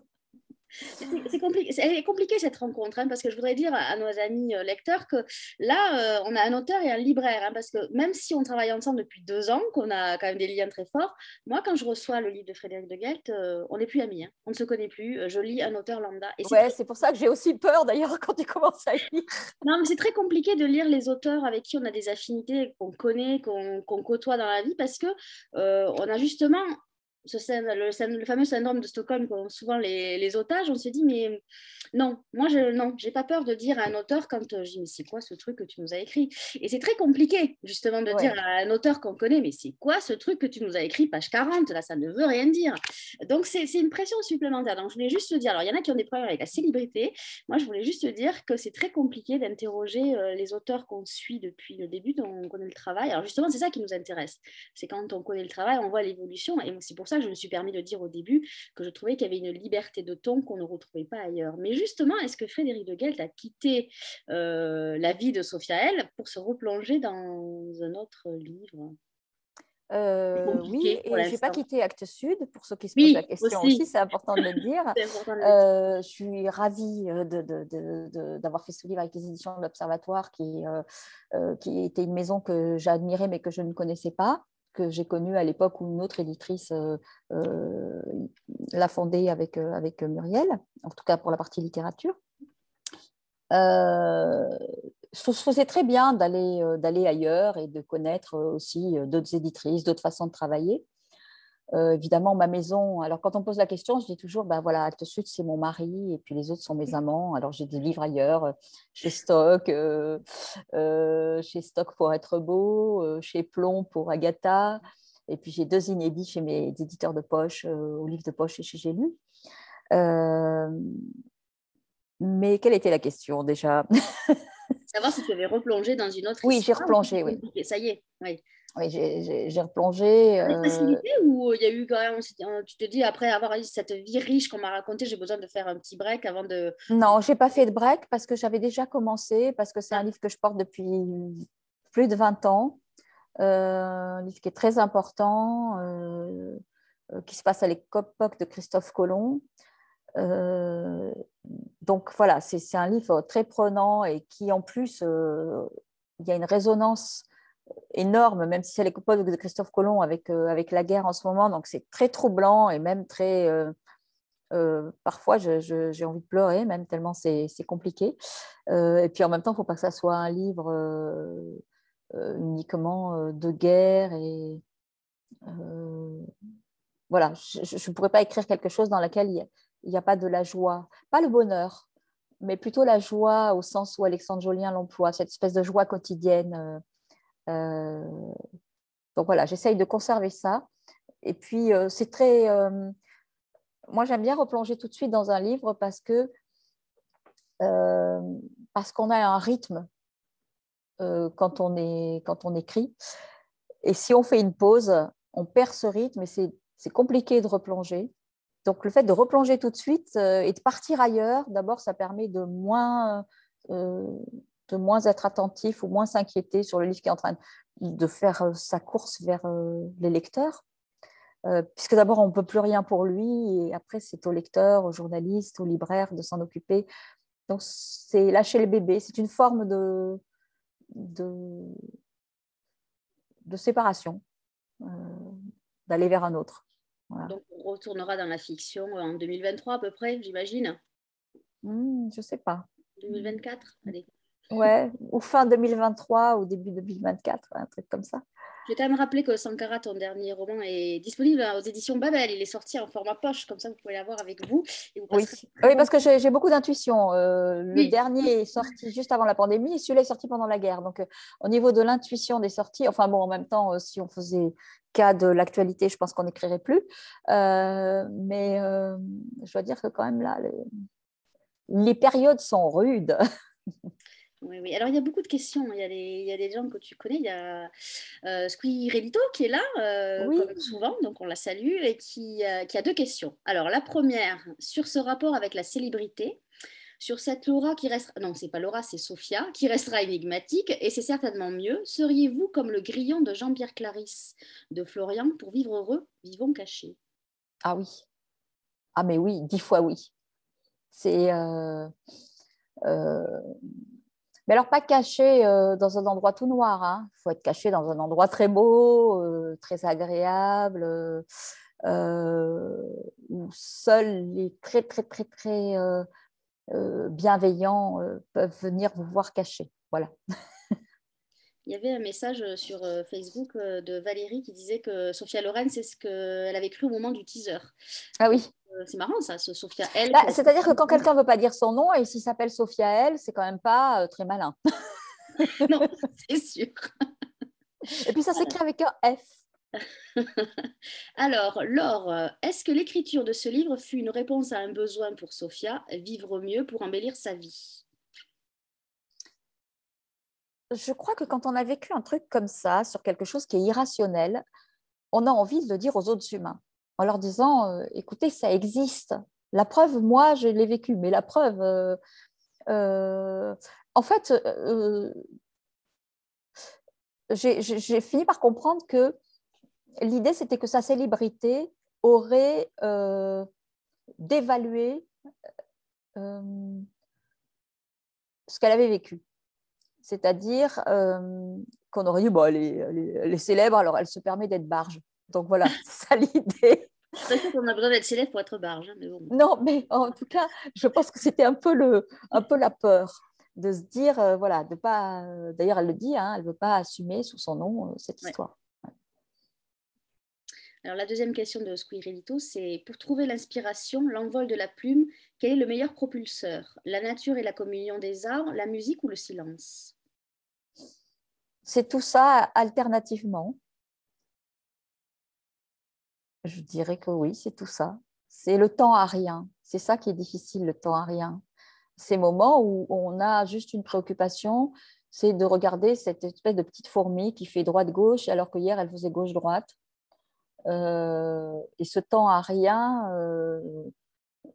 Elle est compliquée cette rencontre, hein, parce que je voudrais dire à nos amis lecteurs que là, on a un auteur et un libraire, hein, parce que même si on travaille ensemble depuis 2 ans, qu'on a quand même des liens très forts, moi, quand je reçois le livre de Frédéric de Guelt, on n'est plus amis, hein, on ne se connaît plus, je lis un auteur lambda. Et c'est Ouais, très c'est pour ça que j'ai aussi peur, d'ailleurs, quand tu commences à lire. Non, mais c'est très compliqué de lire les auteurs avec qui on a des affinités, qu'on connaît, qu'on côtoie dans la vie, parce que on a justement le fameux syndrome de Stockholm qu'ont souvent les otages. On se dit, mais non, moi, non, j'ai pas peur de dire à un auteur quand je dis, mais c'est quoi ce truc que tu nous as écrit? Et c'est très compliqué, justement, de dire Ouais. à un auteur qu'on connaît, mais c'est quoi ce truc que tu nous as écrit, page 40 là, ça ne veut rien dire. Donc, c'est une pression supplémentaire. Donc, je voulais juste te dire, alors, il y en a qui ont des problèmes avec la célébrité. Moi, je voulais juste te dire que c'est très compliqué d'interroger les auteurs qu'on suit depuis le début, dont on connaît le travail. Alors justement, c'est ça qui nous intéresse. C'est quand on connaît le travail, on voit l'évolution. Et c'est pour ça que je me suis permis de dire au début que je trouvais qu'il y avait une liberté de ton qu'on ne retrouvait pas ailleurs. Mais justement, est-ce que Frédéric de Guelt a quitté la vie de Sophia L pour se replonger dans un autre livre? C'est Oui, compliqué pour et je n'ai pas l'instant. quitté Actes Sud, pour ceux qui se posent la Oui, question aussi, aussi. c'est important de le dire. C'est important de le dire. Je suis ravie d'avoir fait ce livre avec les éditions de l'Observatoire, qui était une maison que j'admirais mais que je ne connaissais pas, que j'ai connue à l'époque où une autre éditrice l'a fondée avec Muriel, en tout cas pour la partie littérature. Euh, je faisais très bien d'aller ailleurs et de connaître aussi d'autres éditrices, d'autres façons de travailler. Évidemment, ma maison, alors quand on me pose la question, je dis toujours, ben voilà, Actes Sud, c'est mon mari et puis les autres sont mes amants. Alors j'ai des livres ailleurs, chez Stock pour être beau, chez Plomb pour Agatha. Et puis j'ai 2 inédits chez mes éditeurs de poche, au livre de poche et chez J'ai lu. Euh, mais quelle était la question déjà? Savoir si tu avais replongé dans une autre Oui, j'ai histoire ou si replongé, c'est oui. compliqué. Ça y est, oui. Oui, j'ai replongé. Avec facilité ou il y a eu quand même, tu te dis après avoir eu cette vie riche qu'on m'a racontée, j'ai besoin de faire un petit break avant de. Non, j'ai pas fait de break parce que j'avais déjà commencé, parce que c'est un Ah, livre que je porte depuis plus de 20 ans, un livre qui est très important, qui se passe à l'époque de Christophe Colomb. Euh, donc voilà, c'est un livre très prenant et qui en plus, il y a une résonance énorme, même si c'est à l'époque de Christophe Colomb avec la guerre en ce moment, donc c'est très troublant et même très... parfois, j'ai envie de pleurer, même tellement c'est compliqué. Et puis en même temps, il ne faut pas que ça soit un livre uniquement de guerre. Et voilà, je ne pourrais pas écrire quelque chose dans lequel il n'y a pas de la joie. Pas le bonheur, mais plutôt la joie au sens où Alexandre Jolien l'emploie, cette espèce de joie quotidienne. Donc voilà, j'essaye de conserver ça. Et puis, c'est très... moi, j'aime bien replonger tout de suite dans un livre parce que parce qu'on a un rythme quand on écrit. Et si on fait une pause, on perd ce rythme et c'est compliqué de replonger. Donc, le fait de replonger tout de suite et de partir ailleurs, d'abord, ça permet de moins être attentif ou moins s'inquiéter sur le livre qui est en train de faire sa course vers les lecteurs. Puisque d'abord, on ne peut plus rien pour lui et après, c'est au lecteur, au journaliste, au libraire de s'en occuper. Donc, c'est lâcher le bébé. C'est une forme de séparation, d'aller vers un autre. Voilà. Donc, on retournera dans la fiction en 2023 à peu près, j'imagine. Je ne sais pas. 2024, allez. Ouais, ou fin 2023 ou début 2024, un truc comme ça. Je vais quand même rappeler que Sankara, ton dernier roman, est disponible aux éditions Babel. Il est sorti en format poche, comme ça vous pouvez l'avoir avec vous. Et vous Oui, bon parce que j'ai beaucoup d'intuition. Le oui. dernier est sorti juste avant la pandémie et celui-là est sorti pendant la guerre. Donc, au niveau de l'intuition des sorties, enfin bon, en même temps, si on faisait cas de l'actualité, je pense qu'on n'écrirait plus. Mais je dois dire que quand même là, les périodes sont rudes. Oui, oui. Alors, il y a beaucoup de questions. Il y a des gens que tu connais. Il y a Squirrelito qui est là, Oui, comme souvent, donc on la salue, et qui a deux questions. Alors, la première, sur ce rapport avec la célébrité, sur cette Laura qui restera... Non, c'est pas Laura, c'est Sophia, qui restera énigmatique, et c'est certainement mieux. Seriez-vous comme le grillon de Jean-Pierre Clarisse de Florian pour vivre heureux, vivons cachés? ah oui. Ah mais oui, 10 fois oui. C'est mais alors pas caché dans un endroit tout noir. Il faut être caché dans un endroit très beau, très agréable, où seuls les très très très très bienveillants peuvent venir vous voir caché. Voilà. Il y avait un message sur Facebook de Valérie qui disait que Sophia Loren, c'est ce qu'elle avait cru au moment du teaser. Ah Donc, oui. c'est marrant ça, ce Sophia L. Bah, c'est-à-dire que quand quelqu'un ne veut pas dire son nom et s'il s'appelle Sophia L, c'est quand même pas très malin. Non, c'est sûr. Et puis ça s'écrit avec un F. Alors, Laure, est-ce que l'écriture de ce livre fut une réponse à un besoin pour Sophia, vivre mieux pour embellir sa vie? Je crois que quand on a vécu un truc comme ça, sur quelque chose qui est irrationnel, on a envie de le dire aux autres humains, en leur disant, écoutez, ça existe. La preuve, moi, je l'ai vécu, mais la preuve, en fait, j'ai fini par comprendre que l'idée, c'était que sa célébrité aurait dévalué ce qu'elle avait vécu. C'est-à-dire qu'on aurait dit, bon, elle est célèbre, alors elle se permet d'être barge. Donc voilà, c'est ça l'idée. C'est sûr qu'on a besoin d'être célèbre pour être barge, hein, mais bon. Non, mais en tout cas, je pense que c'était un peu la peur de se dire, voilà, de pas. D'ailleurs, elle le dit, hein, elle ne veut pas assumer sous son nom cette Ouais. histoire. Alors, la deuxième question de Squirrelito, c'est pour trouver l'inspiration, l'envol de la plume, quel est le meilleur propulseur? La nature et la communion des arts, la musique ou le silence? C'est tout ça alternativement. Je dirais que oui, c'est tout ça. C'est le temps à rien. C'est ça qui est difficile, le temps à rien. Ces moments où on a juste une préoccupation, c'est de regarder cette espèce de petite fourmi qui fait droite-gauche alors que hier elle faisait gauche-droite. Et ce temps à rien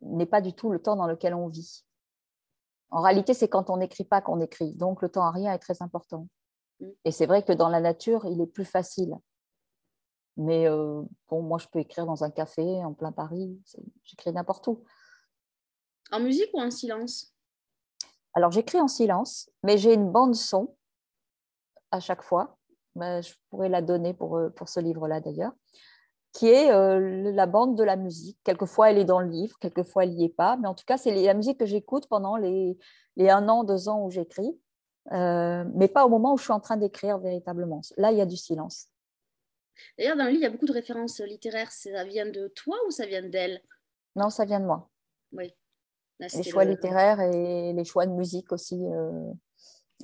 n'est pas du tout le temps dans lequel on vit. En réalité, c'est quand on n'écrit pas qu'on écrit. Donc, le temps à rien est très important. Et c'est vrai que dans la nature, il est plus facile. Mais bon, moi, je peux écrire dans un café en plein Paris. J'écris n'importe où. En musique ou en silence? Alors, j'écris en silence, mais j'ai une bande son à chaque fois. Je pourrais la donner pour ce livre-là, d'ailleurs, qui est la bande de la musique. Quelquefois, elle est dans le livre, quelquefois, elle n'y est pas. Mais en tout cas, c'est la musique que j'écoute pendant les 1 an, 2 ans où j'écris, mais pas au moment où je suis en train d'écrire véritablement. Là, il y a du silence. D'ailleurs, dans le livre, il y a beaucoup de références littéraires. Ça vient de toi ou ça vient d'elle? Non, ça vient de moi. Oui, là, Les c'était choix le... littéraires et les choix de musique aussi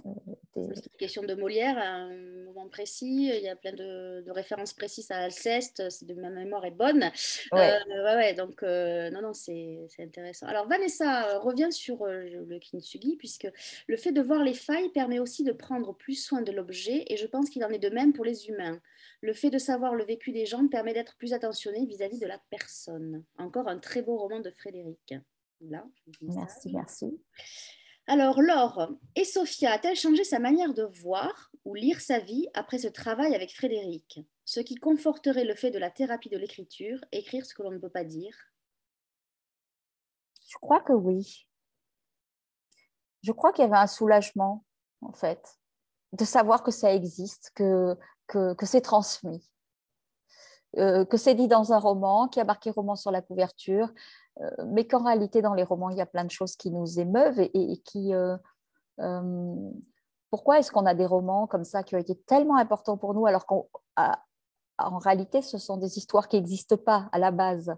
des... C'est une question de Molière à un moment précis. Il y a plein de références précises à Alceste. Ma mémoire est bonne. Ouais. Ouais, donc, non, c'est intéressant. Alors, Vanessa revient sur le kintsugi, puisque le fait de voir les failles permet aussi de prendre plus soin de l'objet, et je pense qu'il en est de même pour les humains. Le fait de savoir le vécu des gens permet d'être plus attentionné vis-à-vis de la personne. Encore un très beau roman de Frédéric. Là, je dis ça. Merci, merci. Alors, Laure et Sophia a-t-elle changé sa manière de voir ou lire sa vie après ce travail avec Frédéric? Ce qui conforterait le fait de la thérapie de l'écriture, écrire ce que l'on ne peut pas dire. Je crois que oui. Je crois qu'il y avait un soulagement, en fait, de savoir que ça existe, que c'est transmis, que c'est dit dans un roman, qu'il y a marqué roman sur la couverture, mais qu'en réalité, dans les romans, il y a plein de choses qui nous émeuvent et qui... pourquoi est-ce qu'on a des romans comme ça qui ont été tellement importants pour nous alors qu'en réalité, ce sont des histoires qui n'existent pas à la base.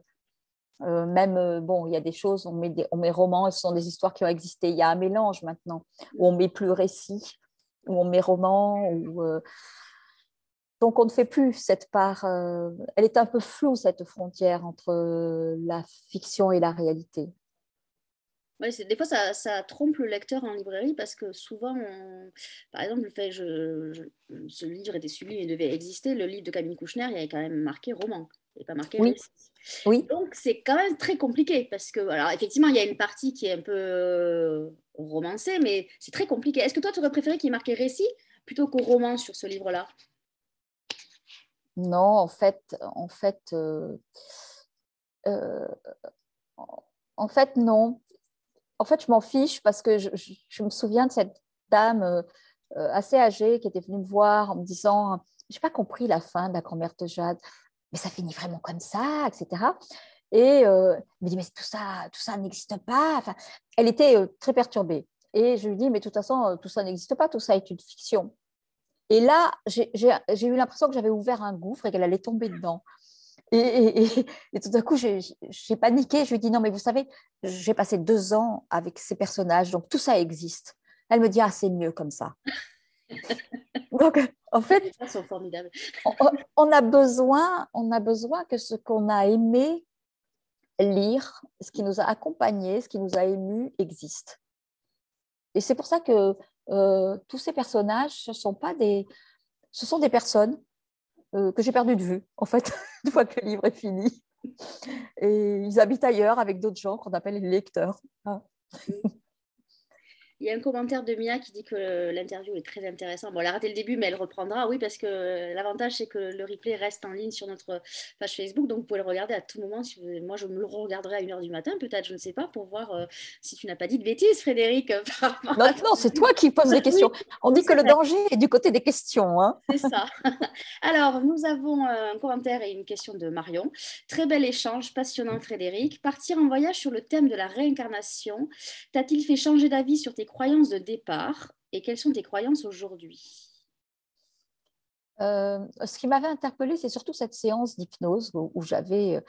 Bon, il y a des choses, on met romans, ce sont des histoires qui ont existé. Il y a un mélange maintenant, où on met plus récit, où on met roman, donc on ne fait plus cette part. Elle est un peu floue, cette frontière entre la fiction et la réalité. Ouais, des fois, ça trompe le lecteur en librairie parce que souvent, par exemple, le fait ce livre était sublime et devait exister, le livre de Camille Kouchner, il y avait quand même marqué roman et pas marqué Oui, récit. oui. Donc, c'est quand même très compliqué parce que, alors, effectivement, il y a une partie qui est un peu romancée, mais c'est très compliqué. Est-ce que toi, tu aurais préféré qu'il y ait marqué récit plutôt qu'au roman sur ce livre-là? Non, euh, en fait, non. En fait, je m'en fiche parce que je me souviens de cette dame assez âgée qui était venue me voir en me disant, j'ai pas compris la fin de la grand-mère de Jade, mais ça finit vraiment comme ça, etc. Et elle me dit, mais tout ça n'existe pas. Enfin, elle était très perturbée. Et je lui dis, mais de toute façon, tout ça n'existe pas, tout ça est une fiction. Et là, j'ai eu l'impression que j'avais ouvert un gouffre et qu'elle allait tomber dedans. Et tout d'un coup, j'ai paniqué. Je lui ai dit, non, mais vous savez, j'ai passé 2 ans avec ces personnages, donc tout ça existe. Elle me dit, ah, c'est mieux comme ça. Donc, en Les fait, histoires sont formidables. on a besoin que ce qu'on a aimé lire, ce qui nous a accompagnés, ce qui nous a émus, existe. Et c'est pour ça que tous ces personnages, ce sont des personnes que j'ai perdu de vue, en fait, une fois que le livre est fini. Et ils habitent ailleurs avec d'autres gens qu'on appelle les lecteurs. Ah. Il y a un commentaire de Mia qui dit que l'interview est très intéressante. Bon, elle a raté le début, mais elle reprendra. Oui, parce que l'avantage, c'est que le replay reste en ligne sur notre page Facebook. Donc, vous pouvez le regarder à tout moment. Moi, je me le regarderai à 1h du matin, peut-être, je ne sais pas, pour voir si tu n'as pas dit de bêtises, Frédéric, par rapport Non, à non, c'est toi qui poses des Oui, questions. On oui, dit que c'est le vrai. danger est du côté des questions. Hein. C'est ça. Alors, nous avons un commentaire et une question de Marion. Très bel échange, passionnant Frédéric. Partir en voyage sur le thème de la réincarnation, t'a-t-il fait changer d'avis sur tes croyances de départ et quelles sont tes croyances aujourd'hui? Ce qui m'avait interpellée, c'est surtout cette séance d'hypnose où j'avais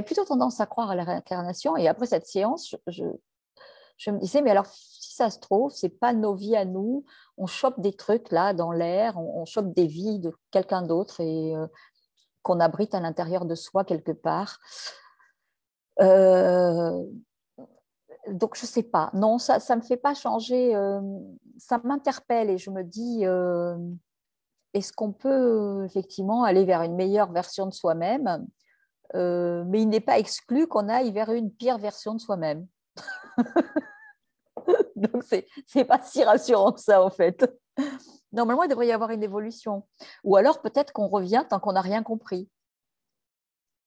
plutôt tendance à croire à la réincarnation. Et après cette séance, je me disais, mais alors, si ça se trouve, c'est pas nos vies à nous. On chope des trucs là dans l'air, on chope des vies de quelqu'un d'autre et qu'on abrite à l'intérieur de soi quelque part. Euh, donc, je sais pas. Non, ça me fait pas changer. Ça m'interpelle et je me dis, est-ce qu'on peut effectivement aller vers une meilleure version de soi-même, mais il n'est pas exclu qu'on aille vers une pire version de soi-même. Donc, c'est pas si rassurant que ça, en fait. Normalement, il devrait y avoir une évolution. Ou alors, peut-être qu'on revient tant qu'on n'a rien compris.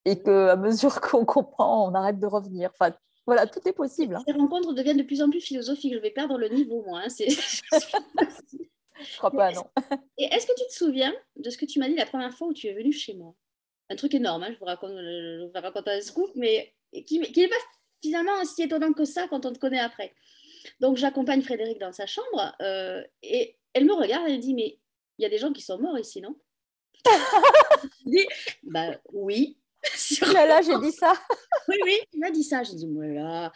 Et qu'à mesure qu'on comprend, on arrête de revenir. Enfin, voilà, tout est possible. Hein. Ces rencontres deviennent de plus en plus philosophiques. Je vais perdre le niveau, moi. Hein. Je crois pas, non. Et est-ce que tu te souviens de ce que tu m'as dit la première fois où tu es venu chez moi? Un truc énorme, hein, je vous raconte un scoop, mais qui n'est pas finalement aussi étonnant que ça quand on te connaît après. Donc j'accompagne Frédéric dans sa chambre et elle me regarde et elle dit, mais il y a des gens qui sont morts ici, non? Je dis, bah oui. Là, j'ai dit ça. Oui, oui, tu m'as dit ça. Je dis, voilà.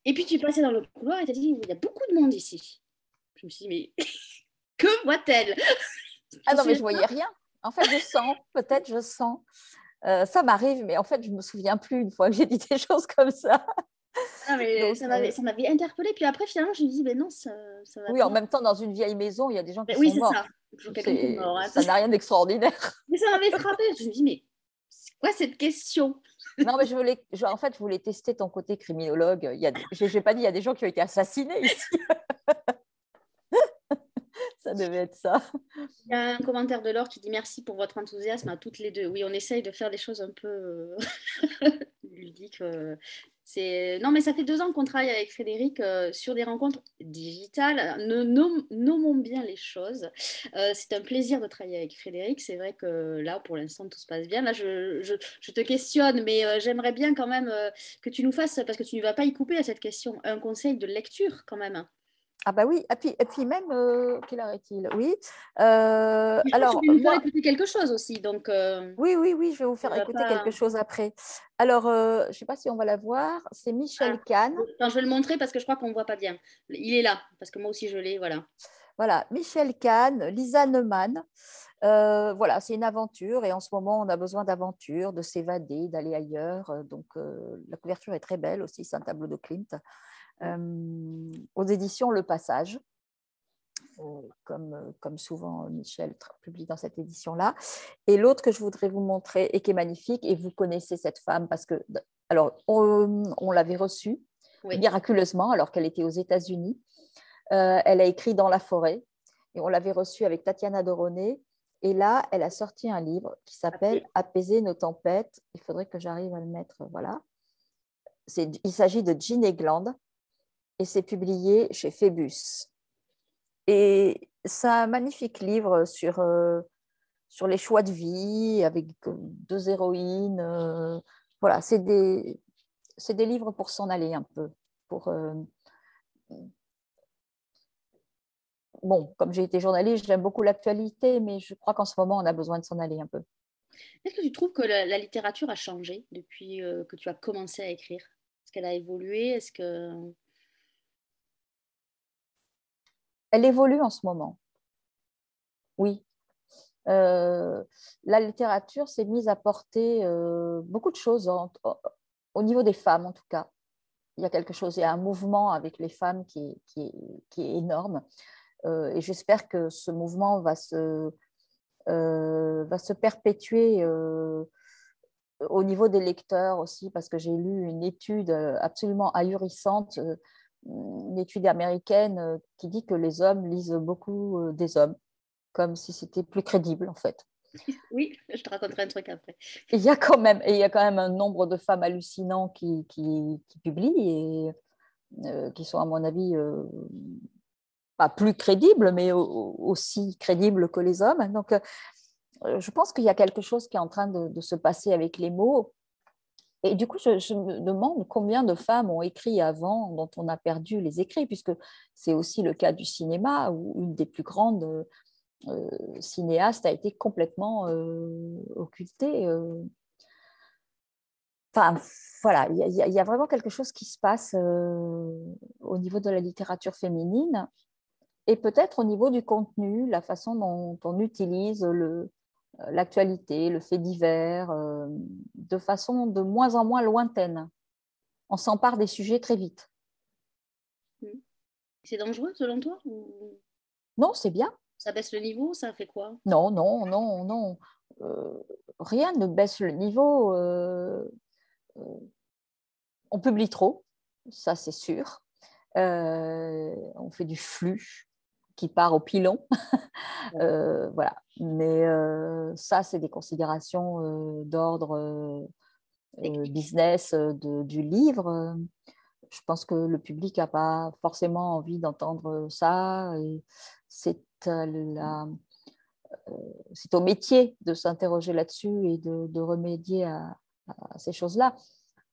Et puis tu passais dans le couloir et tu as dit, il y a beaucoup de monde ici. Je me suis dit, mais Que voit-elle? Ah non, mais je voyais rien. En fait, je sens, peut-être je sens. Ça m'arrive, mais en fait, je me souviens plus une fois que j'ai dit des choses comme ça. Ah, mais Donc, ça m'avait interpellée. Puis après, finalement, je me dis, mais non, ça va oui, en bien. même temps, dans une vieille maison, il y a des gens qui Oui, sont c'est ça. morts. Toujours quelqu'un qui est mort, hein. Ça n'a rien d'extraordinaire. Mais ça m'avait frappée. Je me dis, mais c'est quoi cette question? Non, mais en fait, je voulais tester ton côté criminologue. Je n'ai pas dit, il y a des gens qui ont été assassinés ici. Ça devait être ça. Il y a un commentaire de Laure qui dit merci pour votre enthousiasme à toutes les deux. Oui, on essaye de faire des choses un peu ludiques. Non, mais ça fait 2 ans qu'on travaille avec Frédéric sur des rencontres digitales. Nommons bien les choses. C'est un plaisir de travailler avec Frédéric. C'est vrai que là, pour l'instant, tout se passe bien. Là, je te questionne, mais j'aimerais bien quand même que tu nous fasses, parce que tu ne vas pas y couper à cette question, un conseil de lecture quand même. Ah bah oui, et puis même, quelle heure est-il? Oui. Je crois que tu Alors, veux nous faire moi, écouter quelque chose aussi, donc oui, je vais vous on faire va écouter quelque pas. chose après. Alors, je ne sais pas si on va la voir, c'est Ah, Michel Kahn. attends, je vais le montrer parce que je crois qu'on ne voit pas bien. Il est là, parce que moi aussi je l'ai, voilà. Voilà, Michel Kahn, Lisa Neumann. Voilà, c'est une aventure et en ce moment, on a besoin d'aventure, de s'évader, d'aller ailleurs. Donc, la couverture est très belle aussi, c'est un tableau de Klimt. Aux éditions Le Passage. Comme souvent Michel publie dans cette édition-là. Et l'autre que je voudrais vous montrer et qui est magnifique, et vous connaissez cette femme parce que, alors, on l'avait reçue Oui. miraculeusement alors qu'elle était aux États-Unis. Elle a écrit Dans la forêt et on l'avait reçue avec Tatiana Doroné. Et là, elle a sorti un livre qui s'appelle Apaiser nos tempêtes. Il faudrait que j'arrive à le mettre. Voilà. Il s'agit de Jean Egland et c'est publié chez Phébus. Et c'est un magnifique livre sur les choix de vie avec 2 héroïnes. Voilà, c'est des livres pour s'en aller un peu. Pour, bon, comme j'ai été journaliste, j'aime beaucoup l'actualité, mais je crois qu'en ce moment, on a besoin de s'en aller un peu. Est-ce que tu trouves que la littérature a changé depuis que tu as commencé à écrire? Est-ce qu'elle a évolué? Est-ce que... Elle évolue en ce moment, oui. Euh, la littérature s'est mise à porter beaucoup de choses au niveau des femmes, en tout cas. Il y a quelque chose, il y a un mouvement avec les femmes qui est énorme. Et j'espère que ce mouvement va se perpétuer au niveau des lecteurs aussi, parce que j'ai lu une étude absolument ahurissante, une étude américaine qui dit que les hommes lisent beaucoup des hommes, comme si c'était plus crédible en fait. Oui, je te raconterai un truc après. Il y a quand même un nombre de femmes hallucinants qui publient et qui sont, à mon avis, pas plus crédibles, mais aussi crédibles que les hommes. Donc, je pense qu'il y a quelque chose qui est en train de se passer avec les mots. Et du coup, je me demande combien de femmes ont écrit avant dont on a perdu les écrits, puisque c'est aussi le cas du cinéma, où une des plus grandes cinéastes a été complètement occultée. Enfin, voilà, il y a vraiment quelque chose qui se passe au niveau de la littérature féminine et peut-être au niveau du contenu, la façon dont on utilise l'actualité, le fait divers, de façon de moins en moins lointaine. On s'empare des sujets très vite. C'est dangereux selon toi? Ou Non, c'est bien. ça baisse le niveau? Ça fait quoi? Non. Rien ne baisse le niveau. Euh, on publie trop, ça c'est sûr. On fait du flux qui part au pilon. Voilà. Mais ça, c'est des considérations d'ordre business du livre. Je pense que le public n'a pas forcément envie d'entendre ça. Et c'est c'est au métier de s'interroger là-dessus et de remédier à ces choses-là.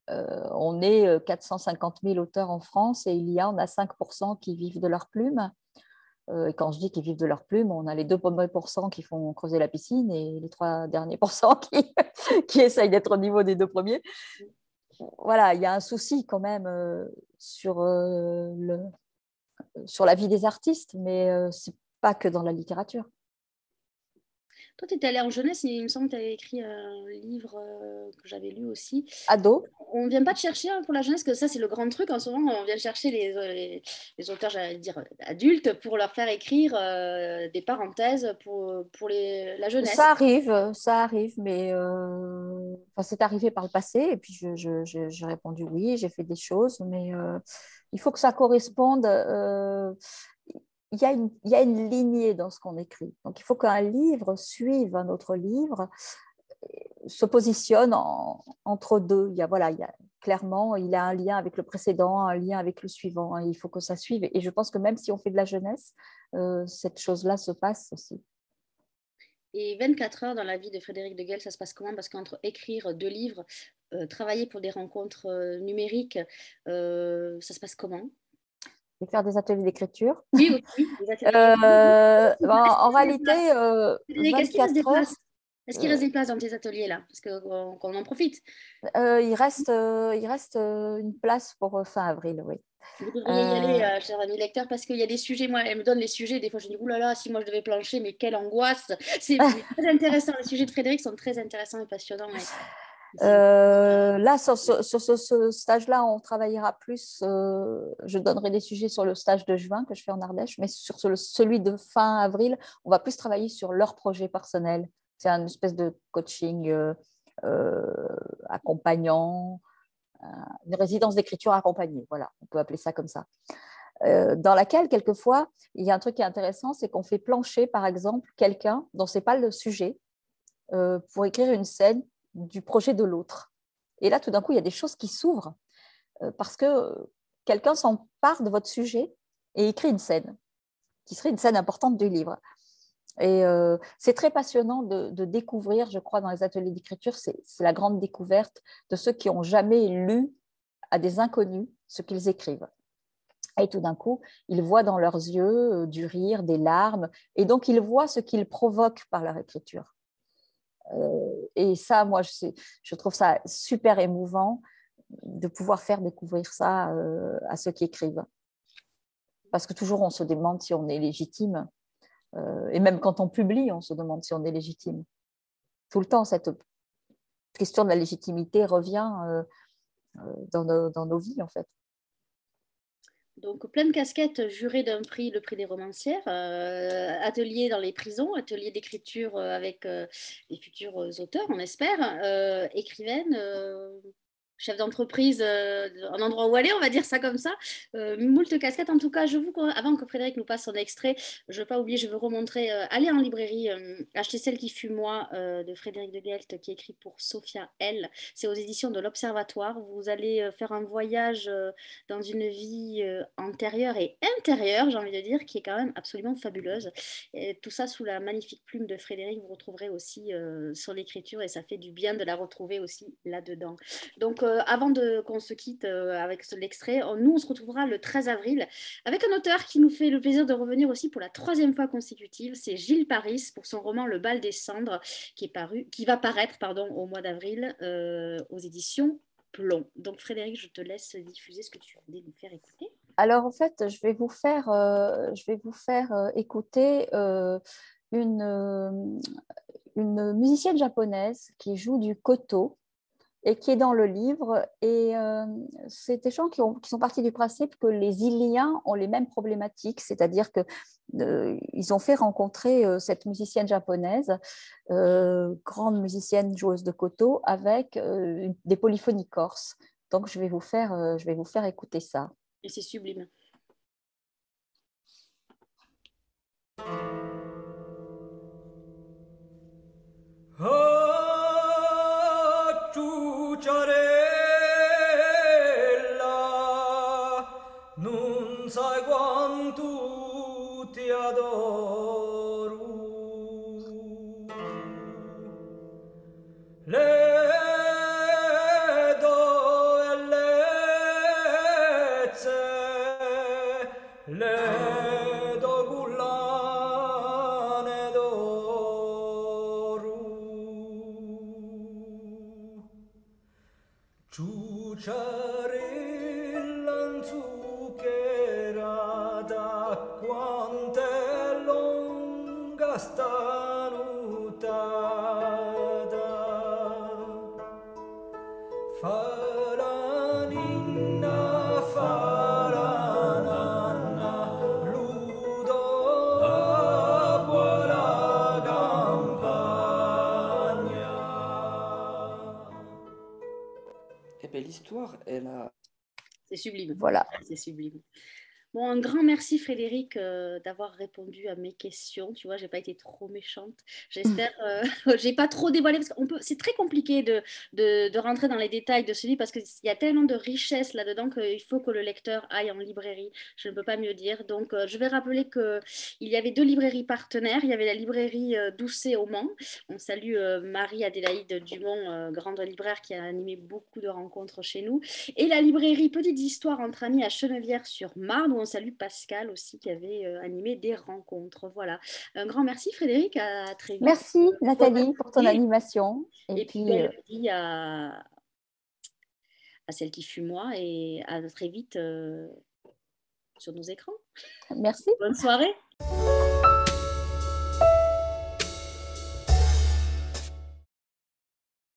On est 450 000 auteurs en France et on a 5% qui vivent de leur plume. Et quand je dis qu'ils vivent de leur plume, on a les 2 premiers pourcents qui font creuser la piscine et les 3 derniers pourcents qui essayent d'être au niveau des 2 premiers. Voilà, il y a un souci quand même sur la vie des artistes, mais pas que dans la littérature. Toi, tu étais allée en jeunesse et il me semble que tu avais écrit un livre que j'avais lu aussi. Ado, On ne vient pas te chercher pour la jeunesse, que ça, c'est le grand truc en ce moment. On vient chercher les auteurs, j'allais dire, adultes pour leur faire écrire des parenthèses pour la jeunesse. ça arrive, mais enfin, c'est arrivé par le passé, et puis j'ai répondu oui, j'ai fait des choses, mais il faut que ça corresponde. Il y a une lignée dans ce qu'on écrit. Donc, il faut qu'un livre suive un autre livre, se positionne entre deux. Clairement, il a un lien avec le précédent, un lien avec le suivant. Il faut que ça suive. Et je pense que même si on fait de la jeunesse, cette chose-là se passe aussi. Et 24 heures dans la vie de Frédéric de Gell, ça se passe comment? Parce qu'entre écrire 2 livres, travailler pour des rencontres numériques, ça se passe comment? Et faire des ateliers d'écriture. Oui, aussi, des ateliers. En réalité, Frédéric, est-ce qu'il reste des 24 heures, places? Est-ce qu'il reste des places dans tes ateliers là? Parce qu'on en profite. il reste une place pour fin avril, oui. Vous devriez y aller, Euh, chers amis lecteurs, parce qu'il y a des sujets. Moi, elle me donne les sujets. Des fois, je dis, ouh là là, si moi je devais plancher, mais quelle angoisse! C'est très intéressant. Les sujets de Frédéric sont très intéressants et passionnants. Là, sur ce stage-là, on travaillera plus. Je donnerai des sujets sur le stage de juin que je fais en Ardèche, mais sur celui de fin avril, on va plus travailler sur leur projet personnel. C'est une espèce de coaching euh, accompagnant, une résidence d'écriture accompagnée. Voilà, on peut appeler ça comme ça. Dans laquelle, quelquefois, il y a un truc qui est intéressant, c'est qu'on fait plancher, par exemple, quelqu'un dont ce n'est pas le sujet pour écrire une scène du projet de l'autre. Et là, tout d'un coup, il y a des choses qui s'ouvrent parce que quelqu'un s'empare de votre sujet et écrit une scène qui serait une scène importante du livre. Et c'est très passionnant de découvrir, je crois, dans les ateliers d'écriture, c'est la grande découverte de ceux qui n'ont jamais lu à des inconnus ce qu'ils écrivent. Et tout d'un coup, ils voient dans leurs yeux du rire, des larmes, et donc ils voient ce qu'ils provoquent par leur écriture. Et ça, moi, je trouve ça super émouvant de pouvoir faire découvrir ça à ceux qui écrivent. Parce que toujours, on se demande si on est légitime. Et même quand on publie, on se demande si on est légitime. Tout le temps, cette question de la légitimité revient dans nos vies, en fait. Donc, plein de casquettes, juré d'un prix, le prix des romancières, atelier dans les prisons, atelier d'écriture avec les futurs auteurs, on espère, écrivaine, chef d'entreprise, un endroit où aller, on va dire ça comme ça. Moult casquettes, en tout cas, avant que Frédéric nous passe son extrait, je ne veux pas oublier, je veux remontrer, aller en librairie, acheter Celle qui fut moi de Frédéric de Gelt, qui est écrit pour Sophia L. C'est aux éditions de l'Observatoire. Vous allez faire un voyage dans une vie antérieure et intérieure, j'ai envie de dire, qui est quand même absolument fabuleuse. Et tout ça sous la magnifique plume de Frédéric, vous retrouverez aussi son écriture et ça fait du bien de la retrouver aussi là-dedans. Donc, avant qu'on se quitte avec l'extrait, nous, on se retrouvera le 13 avril avec un auteur qui nous fait le plaisir de revenir aussi pour la 3e fois consécutive. C'est Gilles Paris pour son roman Le Bal des Cendres qui va paraître au mois d'avril aux éditions Plomb. Donc, Frédéric, je te laisse diffuser ce que tu voulais nous faire écouter. Alors, en fait, je vais vous faire écouter une musicienne japonaise qui joue du koto et qui est dans le livre. Et c'est des gens qui sont partis du principe que les Iliens ont les mêmes problématiques, c'est-à-dire qu'ils ont fait rencontrer cette musicienne japonaise, grande musicienne joueuse de koto, avec des polyphonies corses. Donc, je vais vous faire écouter ça. Et c'est sublime. Non sai quanto ti adoro. Le do bellezze, le do collane d'oro. Ciucciarella zuccherata quante l'ho C'est sublime. Voilà. C'est sublime. Bon, un grand merci Frédéric d'avoir répondu à mes questions. Tu vois, j'ai pas été trop méchante. J'espère, j'ai pas trop dévoilé parce qu'on peut. C'est très compliqué de rentrer dans les détails de ce livre parce qu'il y a tellement de richesse là-dedans qu'il faut que le lecteur aille en librairie. Je ne peux pas mieux dire. Donc, je vais rappeler que il y avait 2 librairies partenaires. Il y avait la librairie Doucet au Mans. On salue Marie-Adélaïde Dumont, grande libraire qui a animé beaucoup de rencontres chez nous. Et la librairie Petites Histoires entre amis à Chenevière-sur-Marne, où on salue Pascal aussi qui avait animé des rencontres. Voilà. Un grand merci Frédéric, à très vite. Merci Nathalie pour ton animation. Et puis belle vie à celle qui fut moi et à très vite sur nos écrans. Merci. Bonne soirée.